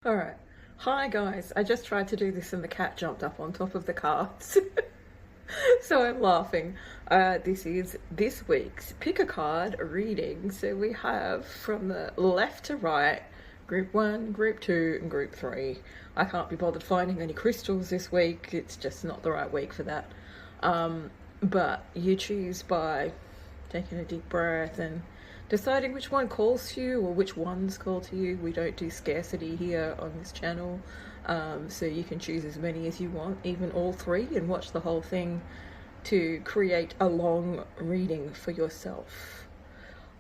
All right. Hi guys, I just tried to do this and the cat jumped up on top of the cards. So I'm laughing. This is this week's pick a card reading. So we have from the left to right, group 1, group 2, and group 3. I can't be bothered finding any crystals this week. It's just not the right week for that. But you choose by taking a deep breath and deciding which one calls to you or which ones call to you. We don't do scarcity here on this channel, so you can choose as many as you want, even all three, and watch the whole thing to create a long reading for yourself.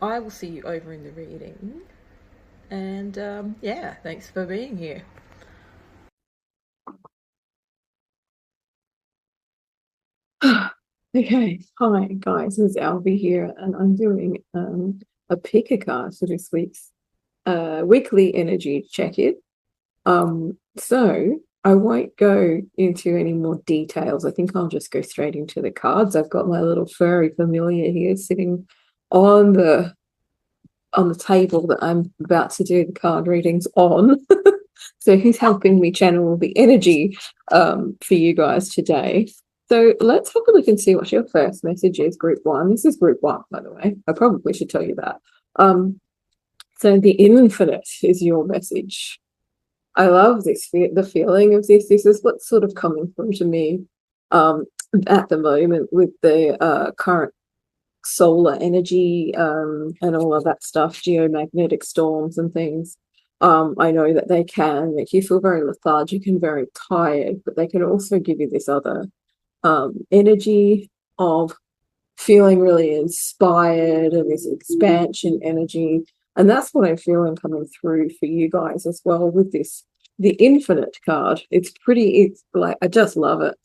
I will see you over in the reading, and yeah, thanks for being here. Okay, hi guys, this is Albie here, and I'm doing a pick a card for this week's weekly energy check-in. So I won't go into any more details. I think I'll just go straight into the cards. I've got my little furry familiar here sitting on the table that I'm about to do the card readings on. So he's helping me channel the energy for you guys today. So let's have a look and see what your first message is, group 1. This is group 1, by the way. I probably should tell you that. So the infinite is your message. I love this, the feeling of this. This is what's sort of coming through to me at the moment with the current solar energy and all of that stuff, geomagnetic storms and things. I know that they can make you feel very lethargic and very tired, but they can also give you this other energy of feeling really inspired and this expansion energy. And that's what I'm feeling coming through for you guys as well with this, the infinite card. It's like, I just love it.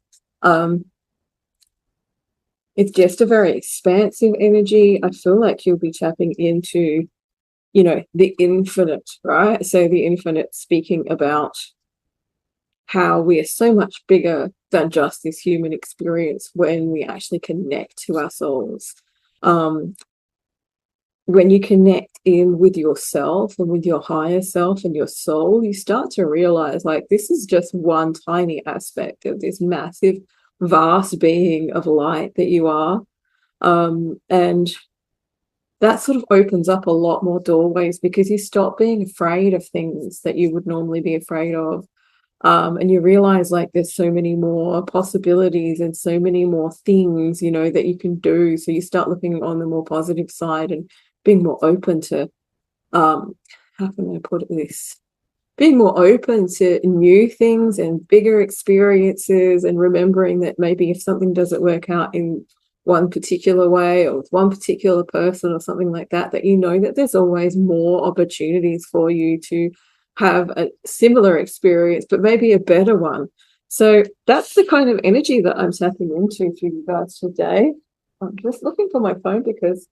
It's just a very expansive energy. I feel like you'll be tapping into, the infinite, right? So the infinite, speaking about how we are so much bigger than just this human experience when we actually connect to our souls. When you connect in with yourself and with your higher self and your soul, you start to realize, like, this is just one tiny aspect of this massive, vast being of light that you are. And that sort of opens up a lot more doorways because you stop being afraid of things that you would normally be afraid of. And you realize, like, there's so many more possibilities and so many more things, that you can do. So you start looking on the more positive side and being more open to, how can I put this? Being more open to new things and bigger experiences, and remembering that maybe if something doesn't work out in one particular way or with one particular person or something like that, that that there's always more opportunities for you to have a similar experience, but maybe a better one. So that's the kind of energy that I'm tapping into for you guys today. I'm just looking for my phone because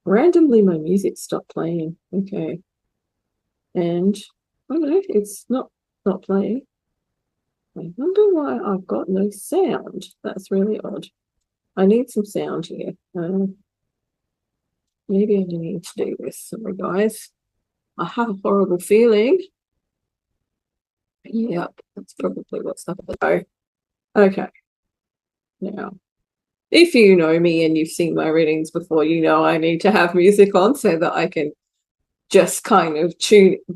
randomly my music stopped playing. Okay. And oh no, it's not playing. I wonder why I've got no sound. That's really odd. I need some sound here. Maybe I need to do this. Sorry, guys. I have a horrible feeling. Yep, that's probably what's happening. Okay. Now, if you know me and you've seen my readings before, I need to have music on so that I can just kind of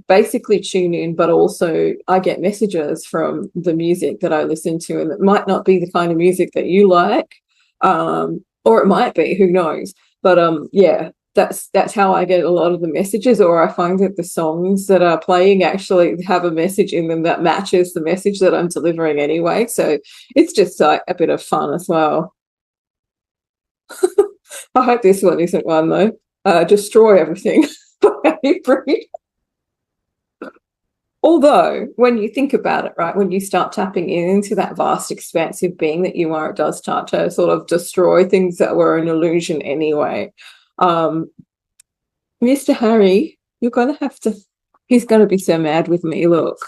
basically tune in, but also I get messages from the music that I listen to, and it might not be the kind of music that you like, or it might be, who knows. But yeah, that's how I get a lot of the messages, or I find that the songs that are playing actually have a message in them that matches the message that I'm delivering anyway. So it's just like a bit of fun as well. I hope this one isn't one though. Destroy everything. Although, when you think about it, right, when you start tapping into that vast, expansive being that you are, it does start to sort of destroy things that were an illusion anyway. Mr. Harry, you're going to have to, he's going to be so mad with me. Look.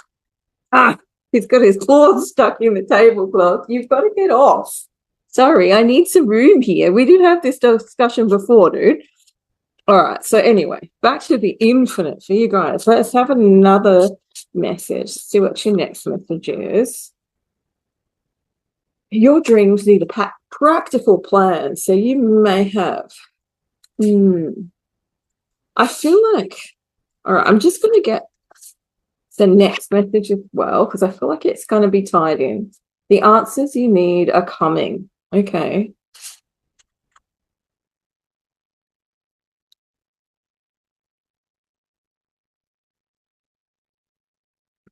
He's got his claws stuck in the tablecloth. You've got to get off. Sorry, I need some room here. We did have this discussion before, dude. All right, so anyway, back to the infinite for you guys. Let's have another message. See what your next message is. Your dreams need a practical plan. So you may have, I feel like, all right, I'm just going to get the next message as well, because I feel like it's going to be tied in. The answers you need are coming. Okay.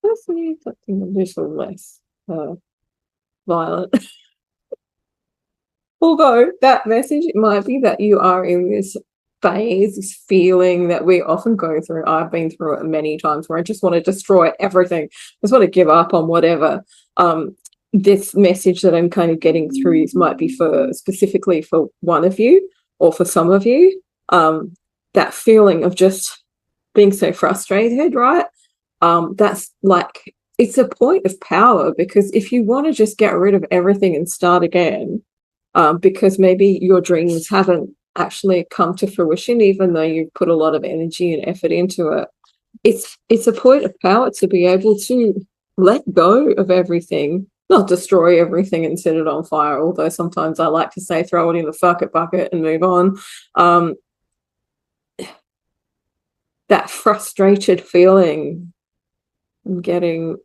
Let's need something a little less violent. Although that message, it might be that you are in this phase, this feeling that we often go through. I've been through it many times where I just want to destroy everything. I just want to give up on whatever. This message that I'm kind of getting through might be for specifically for one of you or for some of you. That feeling of just being so frustrated, right? That's like, it's a point of power, because if you want to just get rid of everything and start again, because maybe your dreams haven't actually come to fruition, even though you've put a lot of energy and effort into it, it's a point of power to be able to let go of everything, not destroy everything and set it on fire, although sometimes I like to say throw it in the fuck it bucket and move on. That frustrated feeling getting,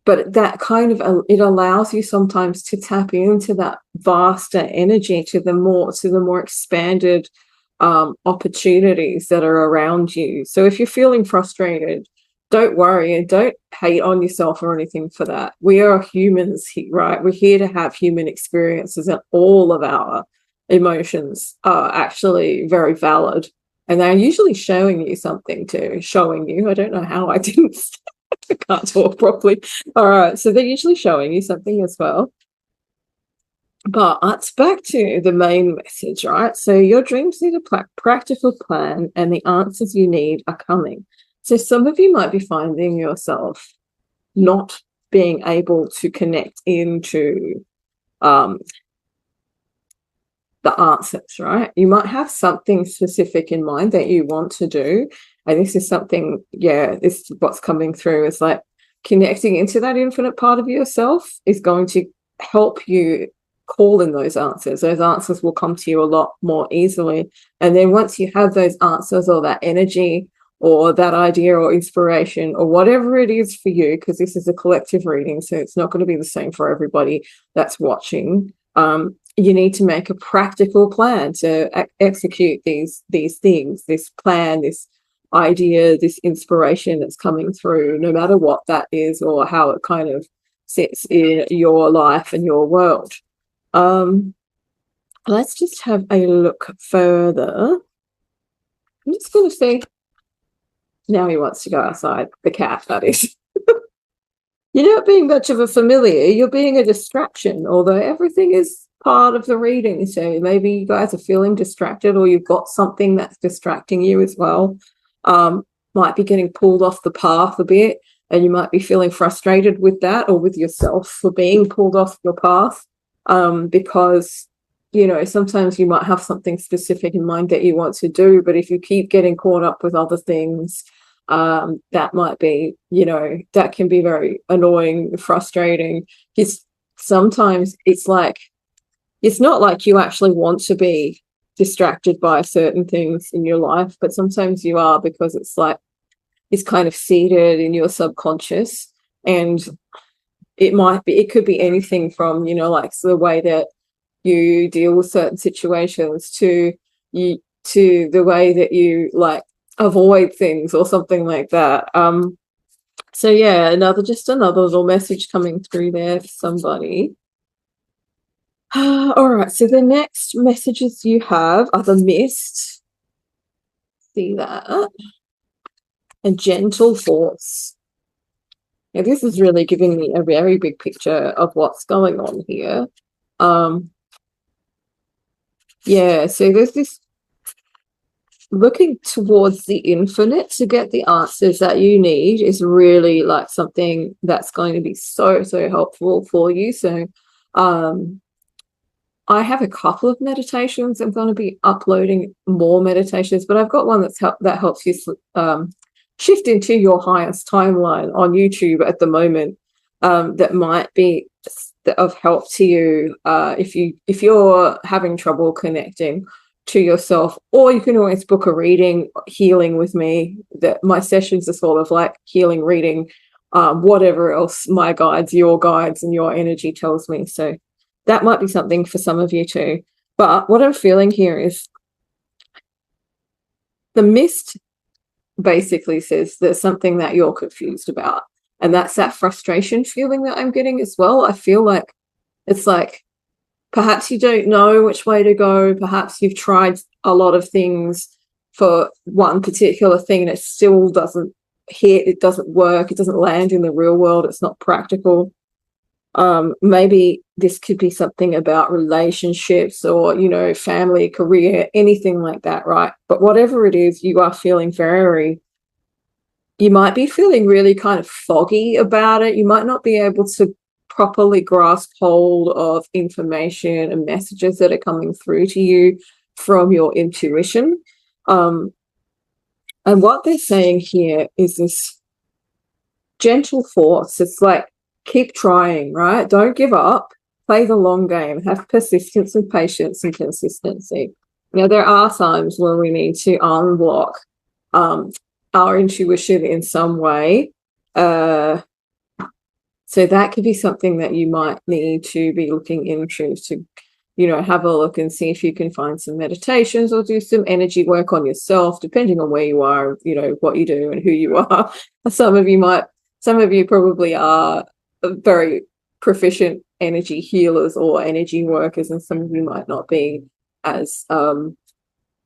but that kind of, it allows you sometimes to tap into that vaster energy, to the more expanded opportunities that are around you. So if you're feeling frustrated, don't worry and don't hate on yourself or anything for that. We are humans, right? We're here to have human experiences, and all of our emotions are actually very valid, and they're usually showing you something too. Showing you, I don't know how I didn't I can't talk properly. All right, so they're usually showing you something as well. But it's back to the main message, right? So your dreams need a practical plan, and the answers you need are coming. So some of you might be finding yourself not being able to connect into the answers, right? You might have something specific in mind that you want to do. And this is something, this is what's coming through, is like connecting into that infinite part of yourself is going to help you call in those answers. Those answers will come to you a lot more easily. And then once you have those answers, or that energy or that idea or inspiration or whatever it is for you, because this is a collective reading, so it's not going to be the same for everybody that's watching. You need to make a practical plan to execute these things, this plan, this idea, this inspiration that's coming through, no matter what that is or how it kind of sits in your life and your world. Let's just have a look further. I'm just going to say, now he wants to go outside. The cat, that is. You're not being much of a familiar, you're being a distraction, although everything is part of the reading. So maybe you guys are feeling distracted, or you've got something that's distracting you as well. Might be getting pulled off the path a bit, and you might be feeling frustrated with that, or with yourself for being pulled off your path, because sometimes you might have something specific in mind that you want to do, but if you keep getting caught up with other things, that might be, that can be very annoying, frustrating. Sometimes it's like, it's not like you actually want to be distracted by certain things in your life, but sometimes you are, because it's like, it's kind of seated in your subconscious. And it could be anything from, like the way that you deal with certain situations to the way that you like avoid things or something like that. So yeah, another little message coming through there for somebody. All right, so the next messages you have are the mist. See that? A gentle force. Now, this is really giving me a very big picture of what's going on here. So there's this looking towards the infinite to get the answers that you need is really like something that's going to be so helpful for you. So I have a couple of meditations. I'm going to be uploading more meditations, but I've got one that helps you shift into your highest timeline on YouTube at the moment, that might be of help to you, if you're having trouble connecting to yourself. Or you can always book a reading, healing with me. That my sessions are sort of like healing, reading, whatever else my guides, your guides, and your energy tells me. So that might be something for some of you too. But what I'm feeling here is the mist basically says there's something that you're confused about. And that's that frustration feeling that I'm getting as well. I feel like it's like perhaps you don't know which way to go. Perhaps you've tried a lot of things for one particular thing and it still doesn't hit, it doesn't work, it doesn't land in the real world, it's not practical. Maybe this could be something about relationships or, you know, family, career, anything like that, right? But whatever it is, you are feeling you might be feeling really kind of foggy about it. You might not be able to properly grasp hold of information and messages that are coming through to you from your intuition. And what they're saying here is this gentle force. It's like, keep trying, right? Don't give up. Play the long game. Have persistence and patience and consistency. Now, there are times when we need to unblock our intuition in some way. So that could be something that you might need to be looking into, to, you know, have a look and see if you can find some meditations or do some energy work on yourself, depending on where you are, you know, what you do and who you are. Some of you probably are very proficient energy healers or energy workers, and some of you might not be as on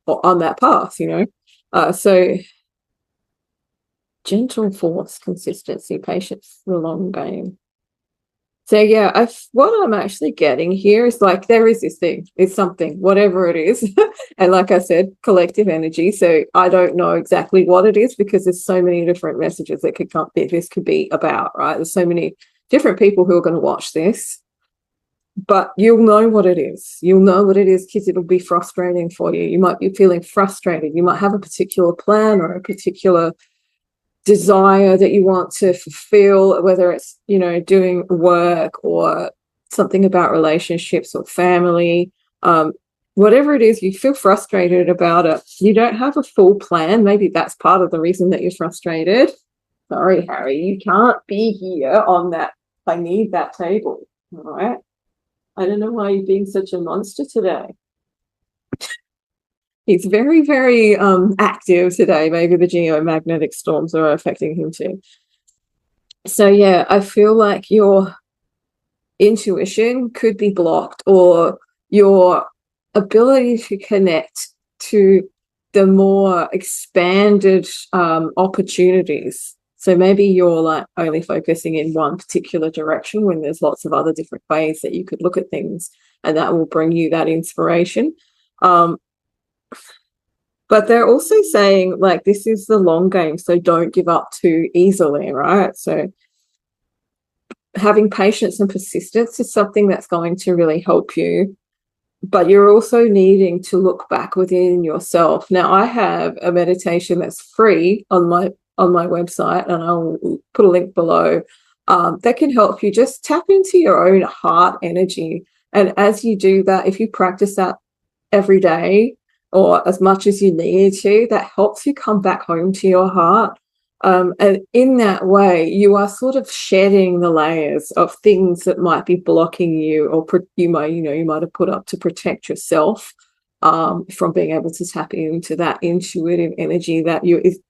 that path, you know. So gentle force, consistency, patience, the long game. So yeah, what I'm actually getting here is like, there is this thing, it's something, whatever it is. And like I said, collective energy. So I don't know exactly what it is, because there's so many different messages that this could be about, right? There's so many different people who are going to watch this, but you'll know what it is. You'll know what it is, because it'll be frustrating for you. You might be feeling frustrated. You might have a particular plan or a particular desire that you want to fulfill, whether it's, you know, doing work or something about relationships or family, whatever it is, you feel frustrated about it. You don't have a full plan. Maybe that's part of the reason that you're frustrated. Sorry, Harry, you can't be here on that. I need that table. All right. I don't know why you're being such a monster today. He's very, very active today. Maybe the geomagnetic storms are affecting him too. So yeah, I feel like your intuition could be blocked, or your ability to connect to the more expanded opportunities. So maybe you're like only focusing in one particular direction when there's lots of other different ways that you could look at things, and that will bring you that inspiration. But they're also saying, like, this is the long game, so don't give up too easily, right? So having patience and persistence is something that's going to really help you. But you're also needing to look back within yourself. Now, I have a meditation that's free on my website, and I'll put a link below, that can help you just tap into your own heart energy. And as you do that, if you practice that every day, or as much as you need to, that helps you come back home to your heart. And in that way, you are sort of shedding the layers of things that might be blocking you, or you might have put up to protect yourself from being able to tap into that intuitive energy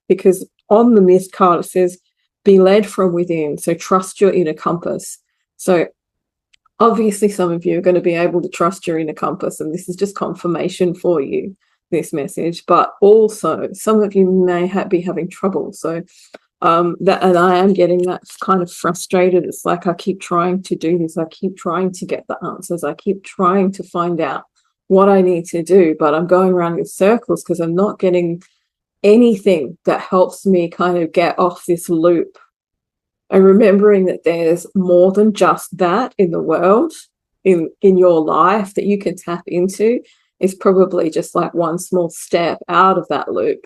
because on the mist card, it says, be led from within. So trust your inner compass. So obviously some of you are going to be able to trust your inner compass, and this is just confirmation for you, this message. But also some of you may be having trouble. So and I am getting that kind of frustrated. It's like, I keep trying to do this. I keep trying to get the answers. I keep trying to find out what I need to do, but I'm going around in circles because I'm not getting anything that helps me kind of get off this loop. And remembering that there's more than just that in the world, in your life, that you can tap into, is probably just like one small step out of that loop.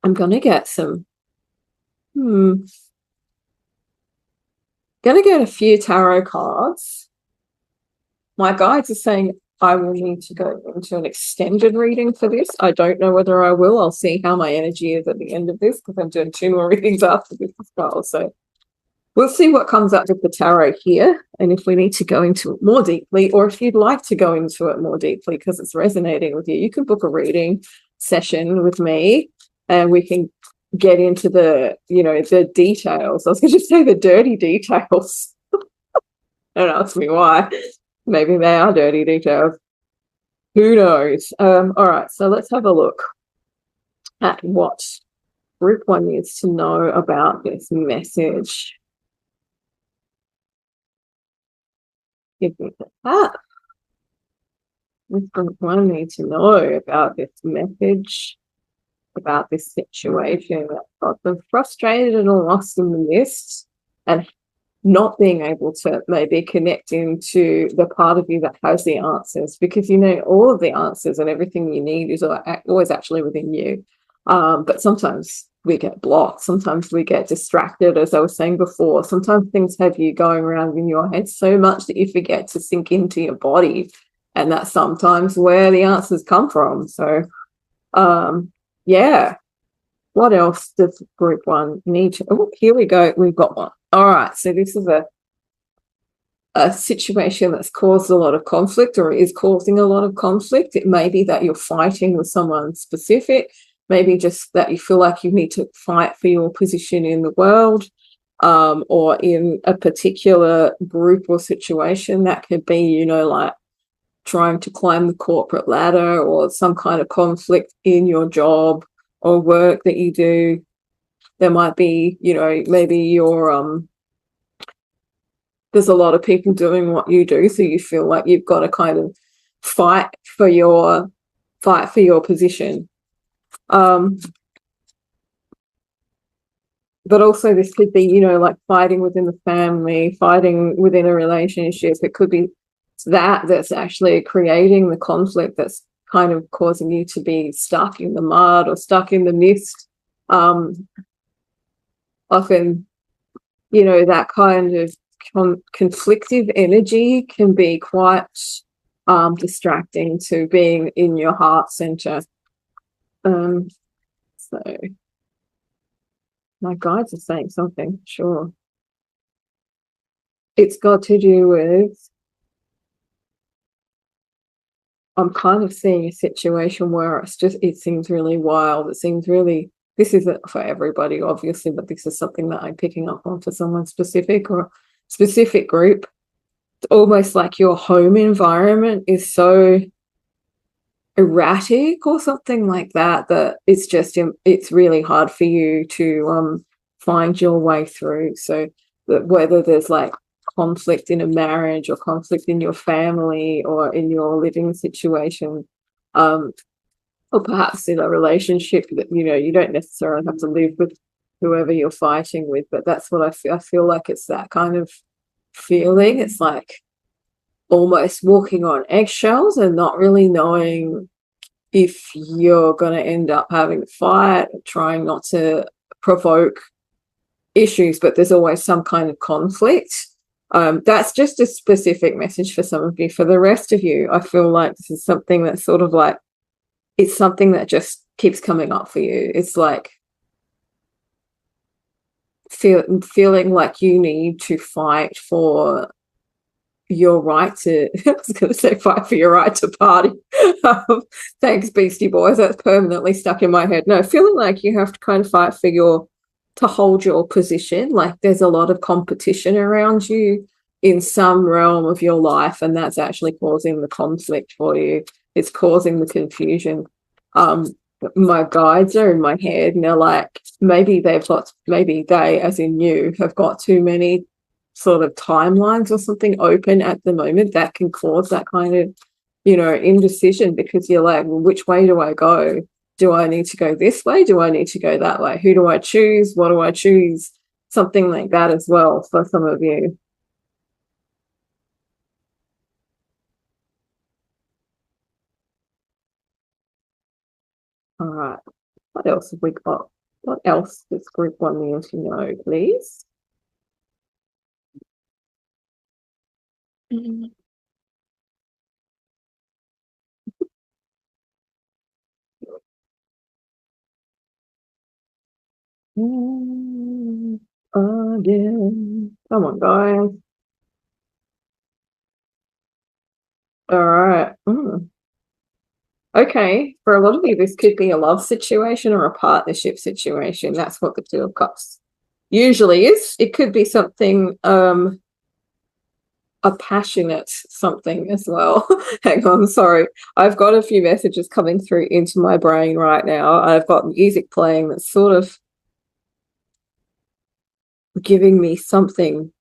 I'm going to get some, going to get a few tarot cards. My guides are saying I will need to go into an extended reading for this. I don't know whether I will. I'll see how my energy is at the end of this because I'm doing 2 more readings after this as well. So we'll see what comes up with the tarot here. And if we need to go into it more deeply, or if you'd like to go into it more deeply because it's resonating with you, you can book a reading session with me and we can get into the, the details. I was going to say the dirty details. Don't ask me why. Maybe they are dirty details. Who knows? All right, so let's have a look at what group 1 needs to know about this message. Give me that. What group 1 needs to know about this message, about this situation that got them frustrated and lost in the mist, and not being able to maybe connect into the part of you that has the answers, because all of the answers and everything you need is always actually within you. But sometimes we get blocked, sometimes we get distracted, as I was saying before. Sometimes things have you going around in your head so much that you forget to sink into your body, and that's sometimes where the answers come from. So yeah, what else does group 1 need to... Oh, here we go, we've got one. All right, so this is a situation that's caused a lot of conflict, or is causing a lot of conflict. It may be that you're fighting with someone specific, maybe just that you feel like you need to fight for your position in the world, or in a particular group or situation. That could be, like trying to climb the corporate ladder, or some kind of conflict in your job or work that you do. There might be, maybe you're there's a lot of people doing what you do, so you feel like you've got to kind of fight for your position. But also this could be, like fighting within the family, fighting within a relationship. It could be that's actually creating the conflict, that's kind of causing you to be stuck in the mud or stuck in the mist. Often, that kind of conflictive energy can be quite distracting to being in your heart center. So my guides are saying something, sure. It's got to do with, I'm kind of seeing a situation where it seems really wild. It seems really, this isn't for everybody, obviously, but this is something that I'm picking up on for someone specific or specific group. It's almost like your home environment is so erratic or something like that, that it's really hard for you to find your way through. So that whether there's like conflict in a marriage or conflict in your family or in your living situation, or perhaps in a relationship that you don't necessarily have to live with whoever you're fighting with, but that's what I feel like it's that kind of feeling. It's like almost walking on eggshells and not really knowing if you're going to end up having a fight, trying not to provoke issues, but there's always some kind of conflict. That's just a specific message for some of you. For the rest of you, I feel like this is something that's sort of like, it's something that just keeps coming up for you. It's like feeling like you need to fight for your right to, I was going to say fight for your right to party. Thanks, Beastie Boys. That's permanently stuck in my head. No, feeling like you have to kind of fight for to hold your position. Like there's a lot of competition around you in some realm of your life, and that's actually causing the conflict for you. It's causing the confusion. My guides are in my head and they're like, maybe they, as in you, have got too many sort of timelines or something open at the moment that can cause that kind of, indecision, because you're like, well, which way do I go? Do I need to go this way? Do I need to go that way? Who do I choose? What do I choose? Something like that as well for some of you. All right. What else have we got? What else does group one need to know, please? Again. Come on, guys. All right. Okay. For a lot of you, this could be a love situation or a partnership situation. That's what the Two of Cups usually is. It could be something, a passionate something as well. Hang on, sorry. I've got a few messages coming through into my brain right now. I've got music playing that's sort of giving me something.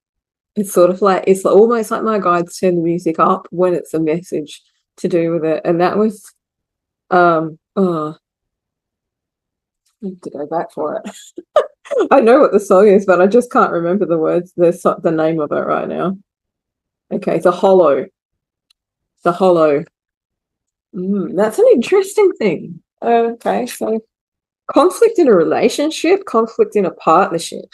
It's sort of like, it's almost like my guides turn the music up when it's a message to do with it. And that was, oh, I need to go back for it. I know what the song is, but I just can't remember the words, the name of it right now. Okay, The Hollow. The Hollow. That's an interesting thing. Okay, so conflict in a relationship, conflict in a partnership.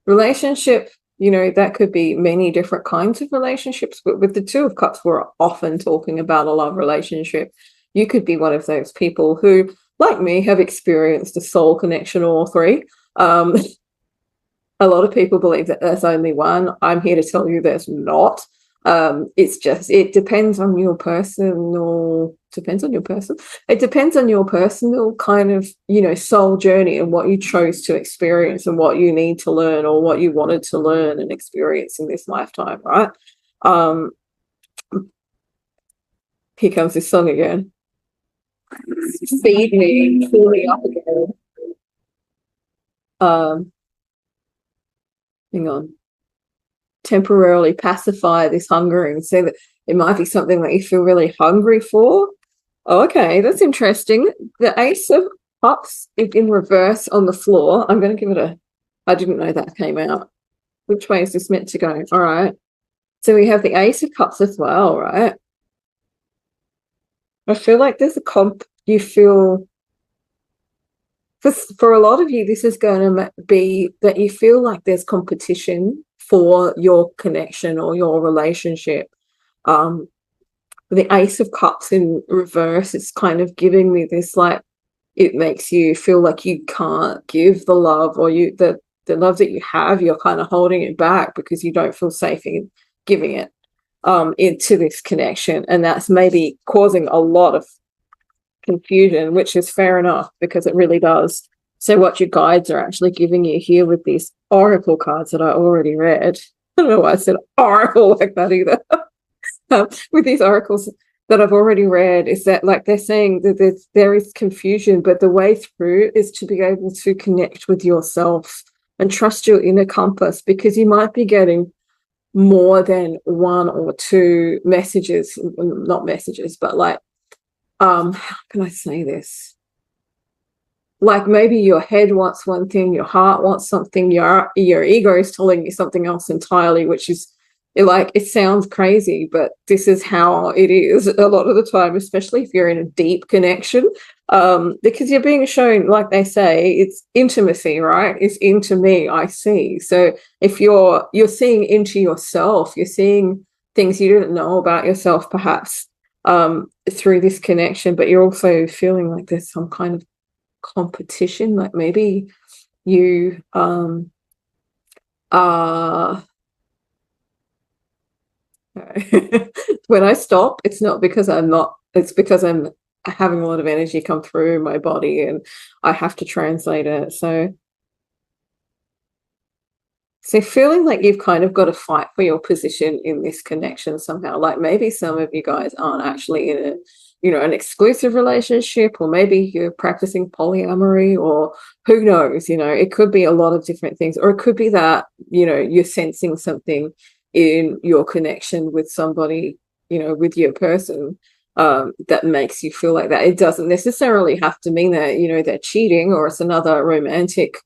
Relationship, that could be many different kinds of relationships, but with the Two of Cups, we're often talking about a love relationship. You could be one of those people who, like me, have experienced a soul connection or three. A lot of people believe that there's only one. I'm here to tell you there's not. It depends on your personal, It depends on your personal kind of, soul journey and what you chose to experience and what you need to learn or what you wanted to learn and experience in this lifetime, right? Here comes this song again. Feed me, fill me up again. Hang on. Temporarily pacify this hungering, so that it might be something that you feel really hungry for. Okay, that's interesting. The Ace of Cups is in reverse on the floor. I'm going to give it I didn't know that came out. Which way is this meant to go? All right. So we have the Ace of Cups as well, right? I feel like there's you feel, for a lot of you, this is going to be that you feel like there's competition for your connection or your relationship. The Ace of Cups in reverse is kind of giving me this, like, it makes you feel like you can't give the love, or the love that you have, you're kind of holding it back because you don't feel safe in giving it into this connection. And that's maybe causing a lot of confusion, which is fair enough because it really does. So what your guides are actually giving you here with these oracle cards that I already read. I don't know why I said oracle like that either. With these oracles that I've already read, is that, like, they're saying that there is confusion, but the way through is to be able to connect with yourself and trust your inner compass, because you might be getting more than one or two messages, not messages, but like, how can I say this? Like, maybe your head wants one thing, your heart wants something, your ego is telling you something else entirely, which is, like, it sounds crazy, but this is how it is a lot of the time, especially if you're in a deep connection, because you're being shown, like they say, it's intimacy, right? It's into me, I see. So if you're seeing into yourself, you're seeing things you didn't know about yourself, perhaps, through this connection, but you're also feeling like there's some kind of competition, like maybe you are when I stop, it's not because it's because I'm having a lot of energy come through my body and I have to translate it. So feeling like you've kind of got to fight for your position in this connection somehow. Like, maybe some of you guys aren't actually in an exclusive relationship, or maybe you're practicing polyamory, or who knows, it could be a lot of different things. Or it could be that, you're sensing something in your connection with somebody, with your person, that makes you feel like that. It doesn't necessarily have to mean that, they're cheating or it's another romantic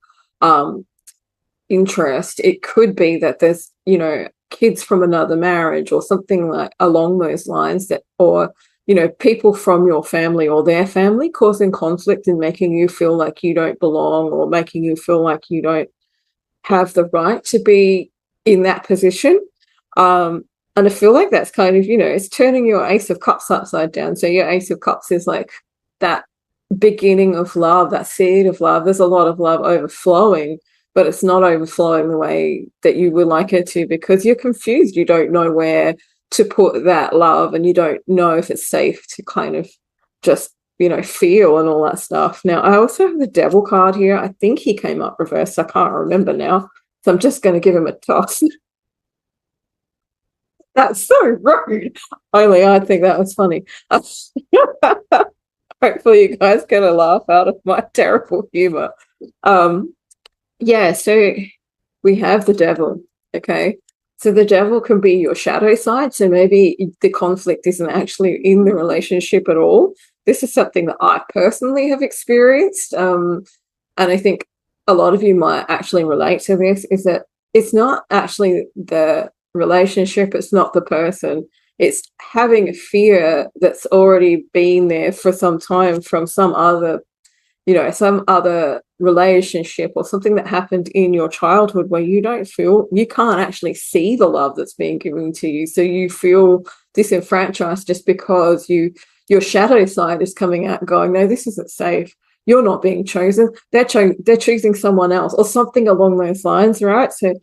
interest. It could be that there's, kids from another marriage or something like along those lines, that, or you know, people from your family or their family causing conflict and making you feel like you don't belong, or making you feel like you don't have the right to be in that position. And I feel like that's kind of, you know, it's turning your Ace of Cups upside down. So your Ace of Cups is like that beginning of love, that seed of love. There's a lot of love overflowing, but it's not overflowing the way that you would like it to, because you're confused. You don't know where to put that love, and you don't know if it's safe to kind of just, you know, feel and all that stuff. Now, I also have the Devil card here. I think he came up reversed. I can't remember now. So I'm just going to give him a toss. That's so rude. Only I think that was funny. Hopefully you guys get a laugh out of my terrible humor. Yeah, so we have the Devil, okay? So the Devil can be your shadow side. So maybe the conflict isn't actually in the relationship at all. This is something that I personally have experienced. And I think a lot of you might actually relate to this, is that it's not actually the relationship, it's not the person, it's having a fear that's already been there for some time from some other, you know, some other relationship or something that happened in your childhood where you don't feel, you can't actually see the love that's being given to you. So you feel disenfranchised just because your shadow side is coming out going, no, this isn't safe. You're not being chosen. They're choosing someone else, or something along those lines, right? So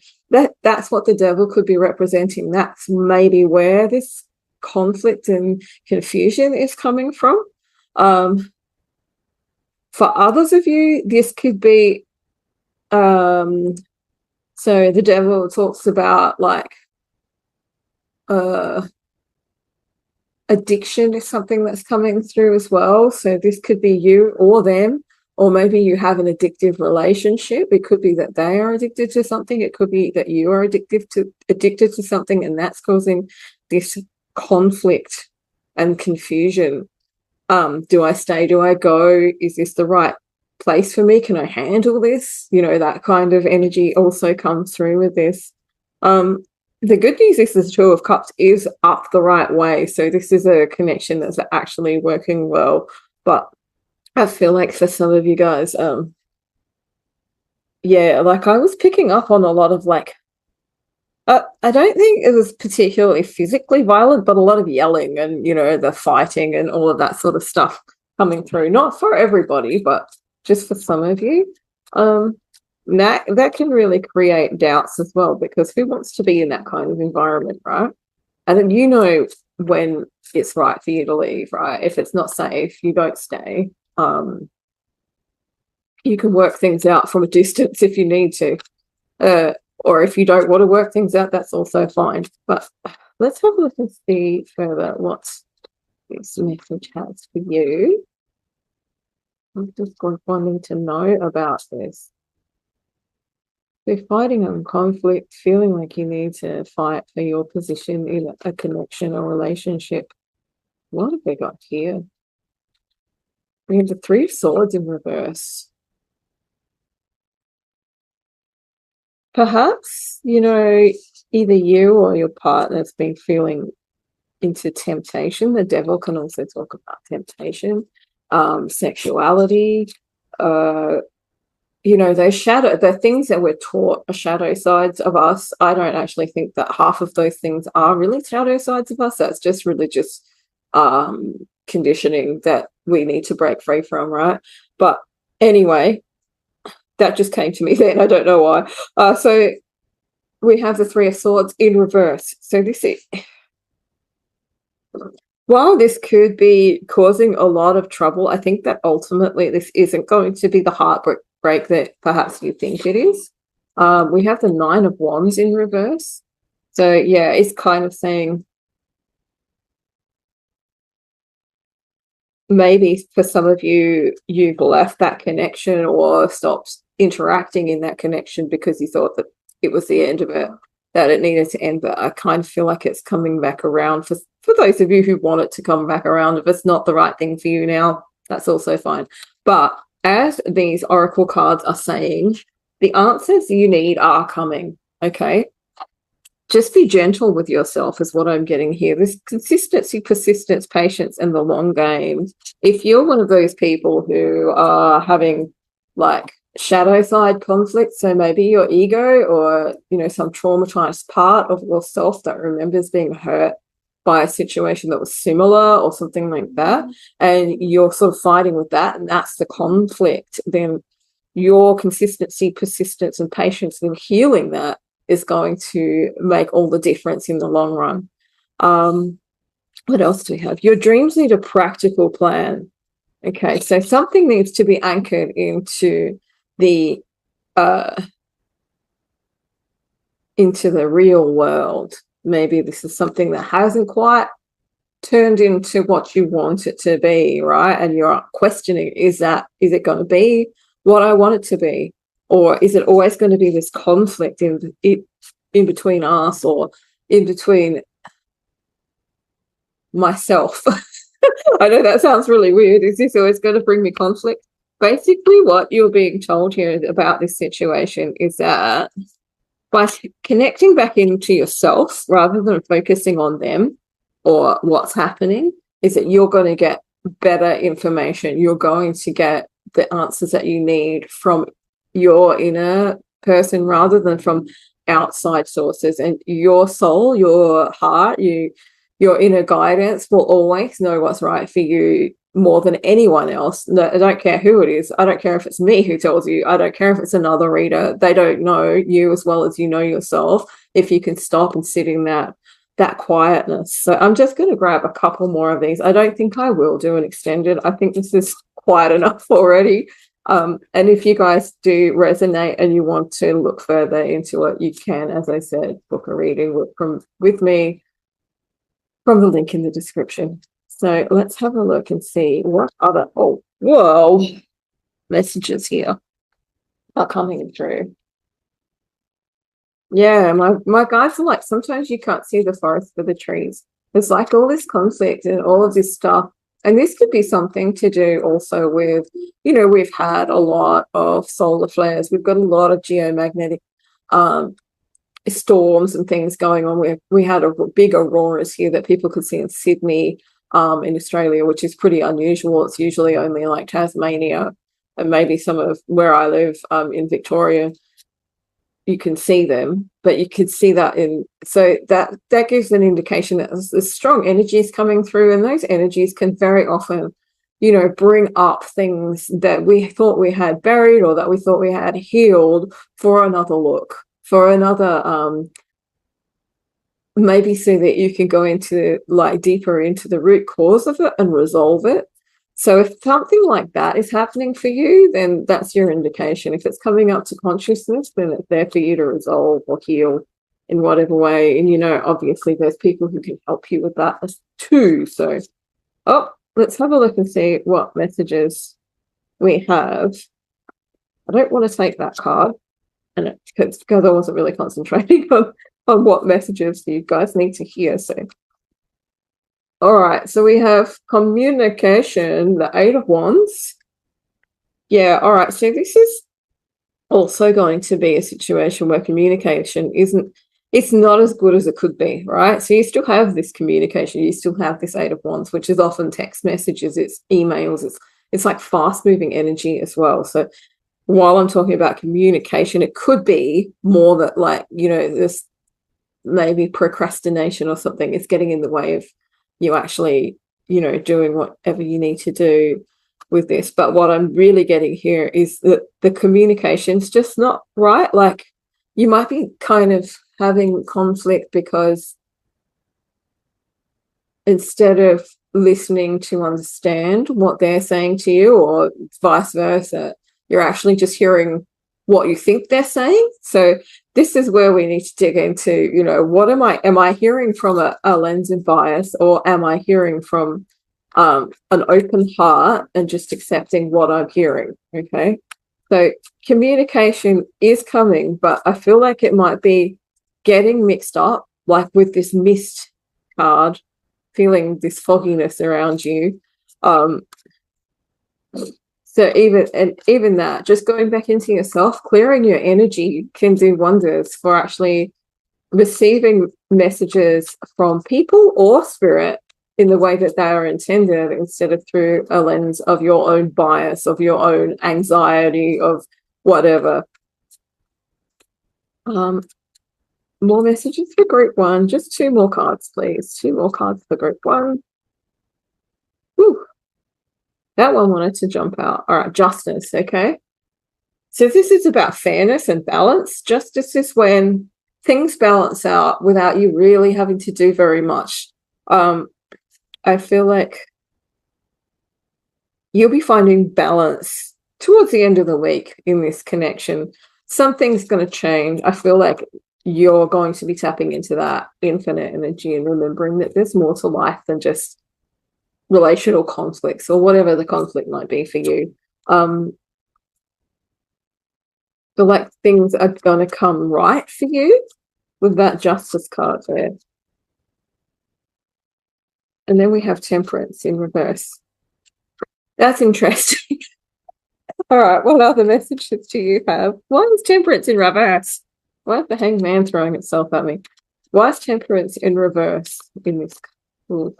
that's what the Devil could be representing. That's maybe where this conflict and confusion is coming from. For others of you, this could be, so the Devil talks about like addiction is something that's coming through as well. So this could be you or them, or maybe you have an addictive relationship. It could be that they are addicted to something. It could be that you are addicted to something, and that's causing this conflict and confusion. Do I stay? Do I go? Is this the right place for me? Can I handle this? You know, that kind of energy also comes through with this. The good news is the Two of Cups is up the right way. So this is a connection that's actually working well. But I feel like for some of you guys, yeah, like I was picking up on a lot of like, I don't think it was particularly physically violent, but a lot of yelling and, you know, the fighting and all of that sort of stuff coming through. Not for everybody, but just for some of you. That can really create doubts as well, because who wants to be in that kind of environment, right? And then you know when it's right for you to leave, right? If it's not safe, you don't stay. You can work things out from a distance if you need to. Or if you don't want to work things out, that's also fine. But let's have a look and see further what this message has for you. I'm just wanting to know about this. So fighting and conflict, feeling like you need to fight for your position in a connection or relationship. What have we got here? We have the Three of Swords in reverse. Perhaps, you know, either you or your partner's been feeling into temptation. The Devil can also talk about temptation, sexuality, you know, the things that we're taught are shadow sides of us. I don't actually think that half of those things are really shadow sides of us. That's just religious conditioning that we need to break free from, right? But anyway, that just came to me then. I don't know why. So we have the Three of Swords in reverse. So this is, while this could be causing a lot of trouble, I think that ultimately this isn't going to be the heartbreak that perhaps you think it is. We have the Nine of Wands in reverse. So yeah, it's kind of saying maybe for some of you, you've left that connection or stopped interacting in that connection because you thought that it was the end of it, that it needed to end. But I kind of feel like it's coming back around for those of you who want it to come back around. If it's not the right thing for you now, that's also fine. But as these oracle cards are saying, the answers you need are coming, okay? just be gentle with yourself is what I'm getting here. This consistency, persistence, patience, and the long game. If you're one of those people who are having like shadow side conflict, so maybe your ego or, you know, some traumatized part of yourself that remembers being hurt by a situation that was similar or something like that, and you're sort of fighting with that, and that's the conflict, then your consistency, persistence, and patience in healing that is going to make all the difference in the long run. What else do we have? Your dreams need a practical plan. Okay, so something needs to be anchored into the real world. Maybe this is something that hasn't quite turned into what you want it to be, right? And you're questioning, is it going to be what I want it to be? Or is it always going to be this conflict in between us, or in between myself? I know that sounds really weird. Is this always going to bring me conflict? Basically, what you're being told here about this situation is that by connecting back into yourself rather than focusing on them or what's happening, is that you're going to get better information. You're going to get the answers that you need from your inner person rather than from outside sources. And your soul, your heart, your inner guidance will always know what's right for you more than anyone else. No, I don't care who it is. I don't care if it's me who tells you. I don't care if it's another reader. They don't know you as well as you know yourself if you can stop and sit in that quietness. So I'm just going to grab a couple more of these. I don't think I will do an extended. I think this is quite enough already. And if you guys do resonate and you want to look further into it, you can, as I said, book a reading with me from the link in the description. So let's have a look and see what other messages here are coming through. Yeah, my guides are like, sometimes you can't see the forest for the trees. There's like all this conflict and all of this stuff. And this could be something to do also with, you know, we've had a lot of solar flares. We've got a lot of geomagnetic storms and things going on. We had a big auroras here that people could see in Sydney, in Australia, which is pretty unusual. It's usually only like Tasmania and maybe some of where I live in Victoria. You can see them, but you could see that so that gives an indication that there's strong energies coming through, and those energies can very often, you know, bring up things that we thought we had buried or that we thought we had healed for another look, for another maybe so that you can go into like deeper into the root cause of it and resolve it. So if something like that is happening for you, then that's your indication. If it's coming up to consciousness, then it's there for you to resolve or heal in whatever way. And, you know, obviously there's people who can help you with that too. So, let's have a look and see what messages we have. I don't want to take that card, and because I wasn't really concentrating on what messages you guys need to hear. So, all right, so we have communication, the 8 of Wands. Yeah, all right, so this is also going to be a situation where communication it's not as good as it could be, right? So you still have this communication, you still have this 8 of Wands, which is often text messages, it's emails, it's like fast-moving energy as well. So while I'm talking about communication, it could be more that, like, you know, this maybe procrastination or something is getting in the way of you actually, you know, doing whatever you need to do with this. But what I'm really getting here is that the communication's just not right. Like, you might be kind of having conflict because instead of listening to understand what they're saying to you, or vice versa, you're actually just hearing what you think they're saying. So this is where we need to dig into, you know, what am I hearing from a lens of bias, or am I hearing from an open heart and just accepting what I'm hearing? Okay, so communication is coming, but I feel like it might be getting mixed up, like with this mist card, feeling this fogginess around you. So even that, just going back into yourself, clearing your energy can do wonders for actually receiving messages from people or spirit in the way that they are intended, instead of through a lens of your own bias, of your own anxiety, of whatever. More messages for group one. Just 2 more cards, please. 2 more cards for group one. Whew. That one wanted to jump out. All right, justice. Okay. So this is about fairness and balance. Justice is when things balance out without you really having to do very much. I feel like you'll be finding balance towards the end of the week in this connection. Something's going to change. I feel like you're going to be tapping into that infinite energy and remembering that there's more to life than just relational conflicts or whatever the conflict might be for you. Feel like things are going to come right for you with that justice card there. And then we have temperance in reverse. That's interesting. All right, what other messages do you have? Why is temperance in reverse? Why is the hanged man throwing itself at me? Why is temperance in reverse in this? Ooh.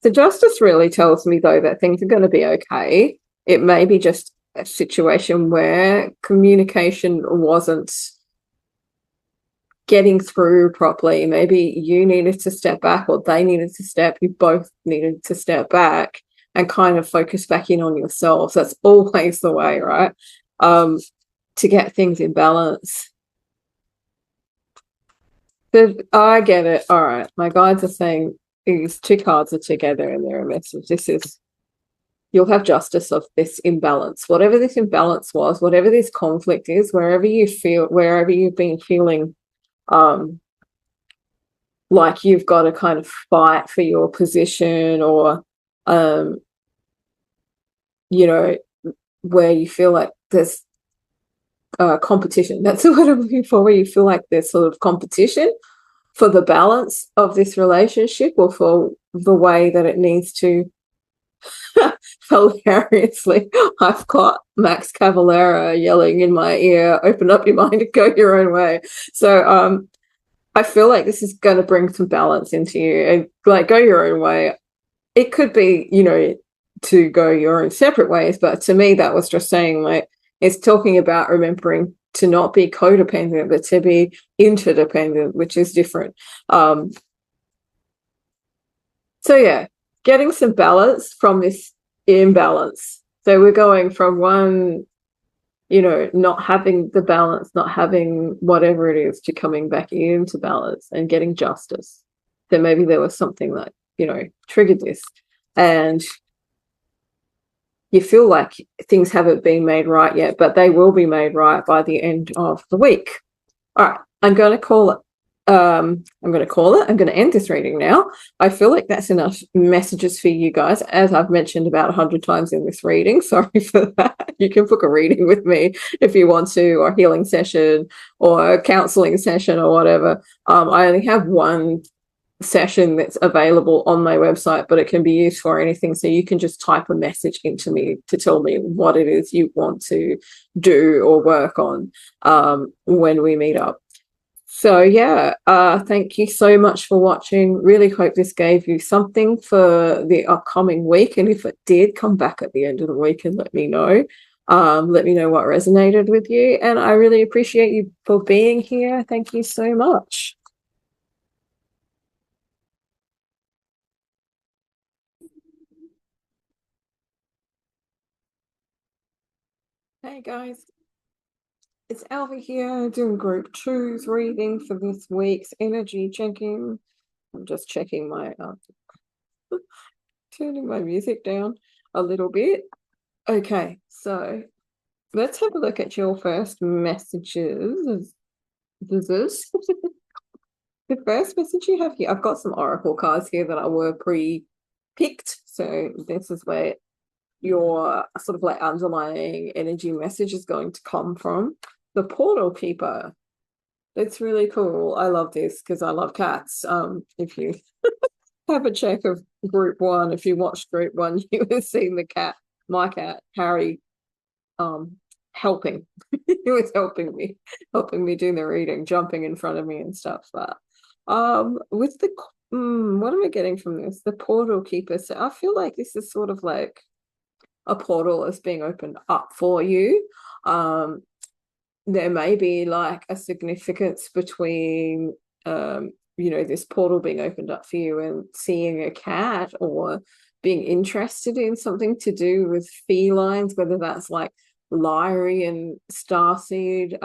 The justice really tells me, though, that things are going to be okay. It may be just a situation where communication wasn't getting through properly. Maybe you needed to step back, or they needed to step, you both needed to step back and kind of focus back in on yourselves. That's always the way, right? To get things in balance. I get it. All right. My guides are saying these 2 cards are together and they're a message. This is, you'll have justice of this imbalance. Whatever this imbalance was, whatever this conflict is, wherever you've been feeling like you've got to kind of fight for your position, or where you feel like there's competition. That's what I'm looking for, where you feel like there's sort of competition for the balance of this relationship, or for the way that it needs to. Hilariously, I've got Max Cavalera yelling in my ear, open up your mind and go your own way. So I feel like this is going to bring some balance into you, and like, go your own way. It could be, to go your own separate ways, but to me that was just saying, like, it's talking about remembering to not be codependent, but to be interdependent, which is different. So yeah, getting some balance from this imbalance. So we're going from one, not having the balance, not having whatever it is, to coming back into balance and getting justice. So maybe there was something that, triggered this, and you feel like things haven't been made right yet, but they will be made right by the end of the week. All right, I'm going to call it. I'm going to end this reading now. I feel like that's enough messages for you guys, as I've mentioned about 100 times in this reading. Sorry for that. You can book a reading with me if you want to, or a healing session or a counseling session or whatever. I only have one session that's available on my website, but it can be used for anything. So you can just type a message into me to tell me what it is you want to do or work on when we meet up. So yeah, thank you so much for watching. Really hope this gave you something for the upcoming week, and if it did, come back at the end of the week and let me know. Let me know what resonated with you, and I really appreciate you for being here. Thank you so much. Hey guys, it's Alva here, doing group 2's reading for this week's energy check-in. I'm just checking my turning my music down a little bit. Okay, so let's have a look at your first messages. The first message you have here, I've got some oracle cards here that I were pre-picked, so this is where your sort of like underlying energy message is going to come from. The Portal Keeper. It's really cool. I love this because I love cats. If you have a check of group 1, if you watched group 1, you would have seen the cat, my cat, Harry, helping. It was helping me do the reading, jumping in front of me and stuff. But with the what am I getting from this? The portal keeper. So I feel like this is sort of like a portal is being opened up for you. There may be like a significance between this portal being opened up for you and seeing a cat, or being interested in something to do with felines, whether that's like Lyre and starseed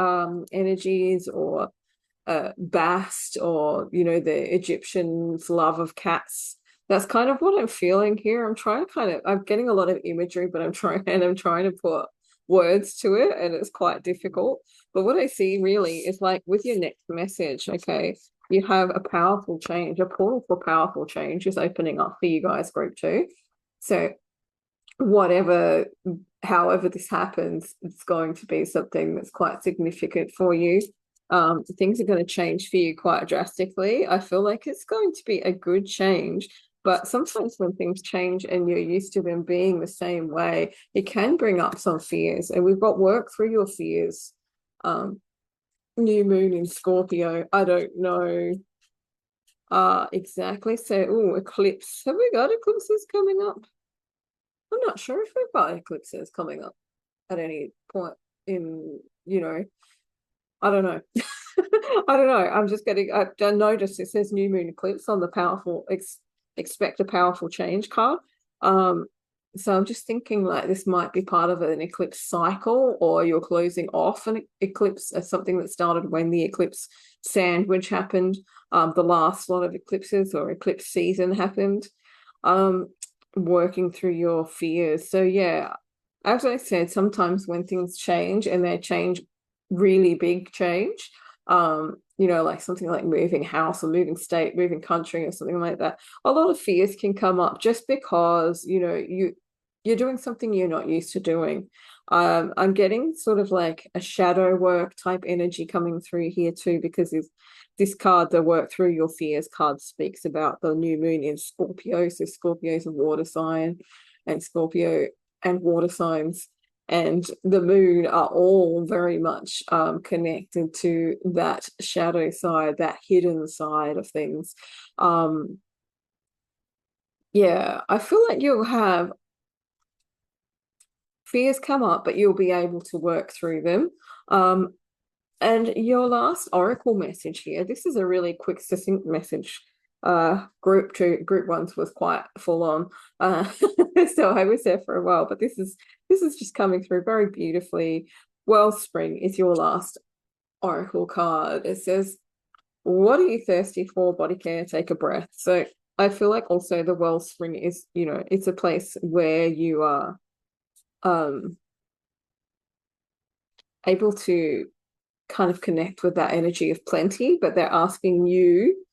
energies, or Bast, or the Egyptians' love of cats. That's kind of what I'm feeling here. I'm getting a lot of imagery, but I'm trying to put words to it, and it's quite difficult. But what I see really is like with your next message, okay, you have a powerful change, a portal for powerful change is opening up for you guys, group 2. So whatever, however this happens, it's going to be something that's quite significant for you. Things are going to change for you quite drastically. I feel like it's going to be a good change, but sometimes when things change and you're used to them being the same way, it can bring up some fears, and we've got work through your fears. New moon in Scorpio. I don't know exactly. So, eclipse. Have we got eclipses coming up? I'm not sure if we've got eclipses coming up at any point in, I don't know. I don't know. I noticed it says new moon eclipse on the expect a powerful change card. So I'm just thinking like this might be part of an eclipse cycle, or you're closing off an eclipse as something that started when the eclipse sandwich happened. The last lot of eclipses or eclipse season happened. Working through your fears. So yeah, as I said, sometimes when things change, and they change really big change, like something like moving house or moving state, moving country or something like that, a lot of fears can come up just because you're doing something you're not used to doing. I'm getting sort of like a shadow work type energy coming through here too, because this card, the work through your fears card, speaks about the new moon in Scorpio. So Scorpio is a water sign, and Scorpio and water signs and the moon are all very much connected to that shadow side, that hidden side of things. Yeah, I feel like you'll have fears come up, but you'll be able to work through them. And your last oracle message here, this is a really quick, succinct message. Group 1's was quite full on. So I was there for a while, but this is just coming through very beautifully. Wellspring is your last oracle card. It says, what are you thirsty for? Body care, take a breath. So I feel like also the wellspring is, it's a place where you are able to kind of connect with that energy of plenty, but they're asking you,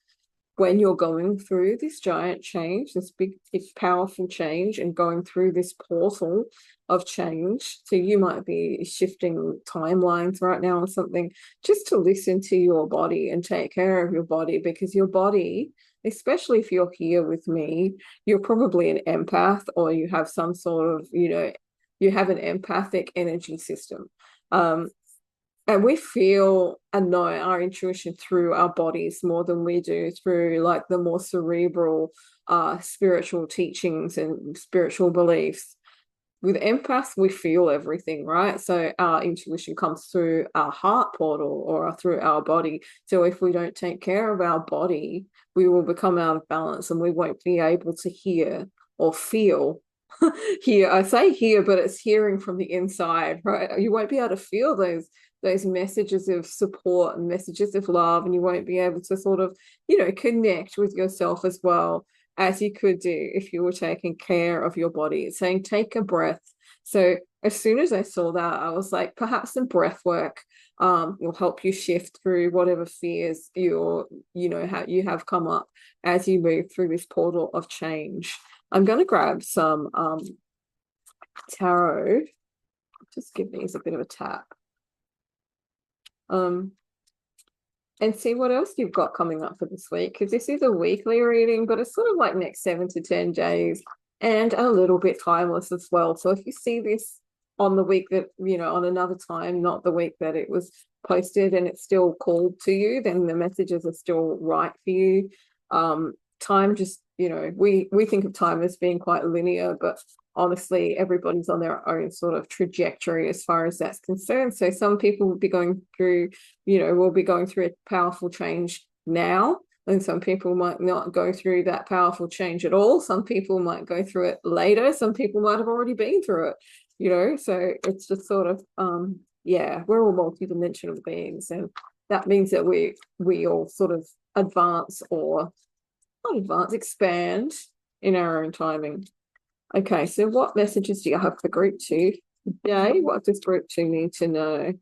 when you're going through this giant change, this big, powerful change, and going through this portal of change, so you might be shifting timelines right now or something, just to listen to your body and take care of your body, because your body, especially if you're here with me, you're probably an empath, or you have some sort of, you have an empathic energy system. And we feel and know our intuition through our bodies more than we do through like the more cerebral spiritual teachings and spiritual beliefs. With empaths, we feel everything, right? So our intuition comes through our heart portal or through our body. So if we don't take care of our body, we will become out of balance, and we won't be able to hear or feel. Hear, I say hear, but it's hearing from the inside, right? You won't be able to feel those messages of support and messages of love, and you won't be able to sort of, connect with yourself as well as you could do if you were taking care of your body. It's saying take a breath. So as soon as I saw that, I was like, perhaps some breath work will help you shift through whatever fears you have come up as you move through this portal of change. I'm going to grab some tarot. Just give these a bit of a tap. And see what else you've got coming up for this week, because this is a weekly reading, but it's sort of like next 7 to 10 days, and a little bit timeless as well. So if you see this on the week that, on another time, not the week that it was posted, and it's still called to you, then the messages are still right for you. Time just, we think of time as being quite linear, but honestly, everybody's on their own sort of trajectory as far as that's concerned. So some people will be going through, will be going through a powerful change now, and some people might not go through that powerful change at all. Some people might go through it later. Some people might have already been through it, so it's just sort of, yeah, we're all multidimensional beings, and that means that we all sort of advance, or not advance, expand in our own timing. Okay, so what messages do you have for group 2 today? What does group 2 need to know?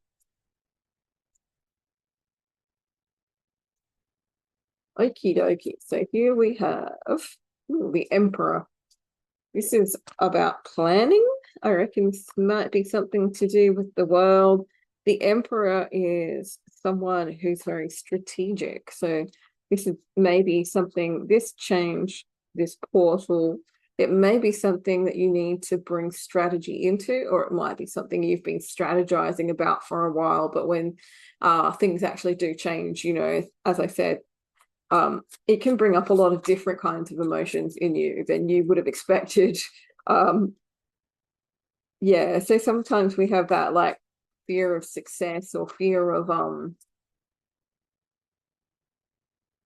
Okie dokie. So here we have the Emperor. This is about planning. I reckon this might be something to do with the world. The Emperor is someone who's very strategic. So this is maybe something, this change, this portal, it may be something that you need to bring strategy into, or it might be something you've been strategizing about for a while, but when things actually do change, as I said, it can bring up a lot of different kinds of emotions in you than you would have expected. Yeah, so sometimes we have that like fear of success, or fear of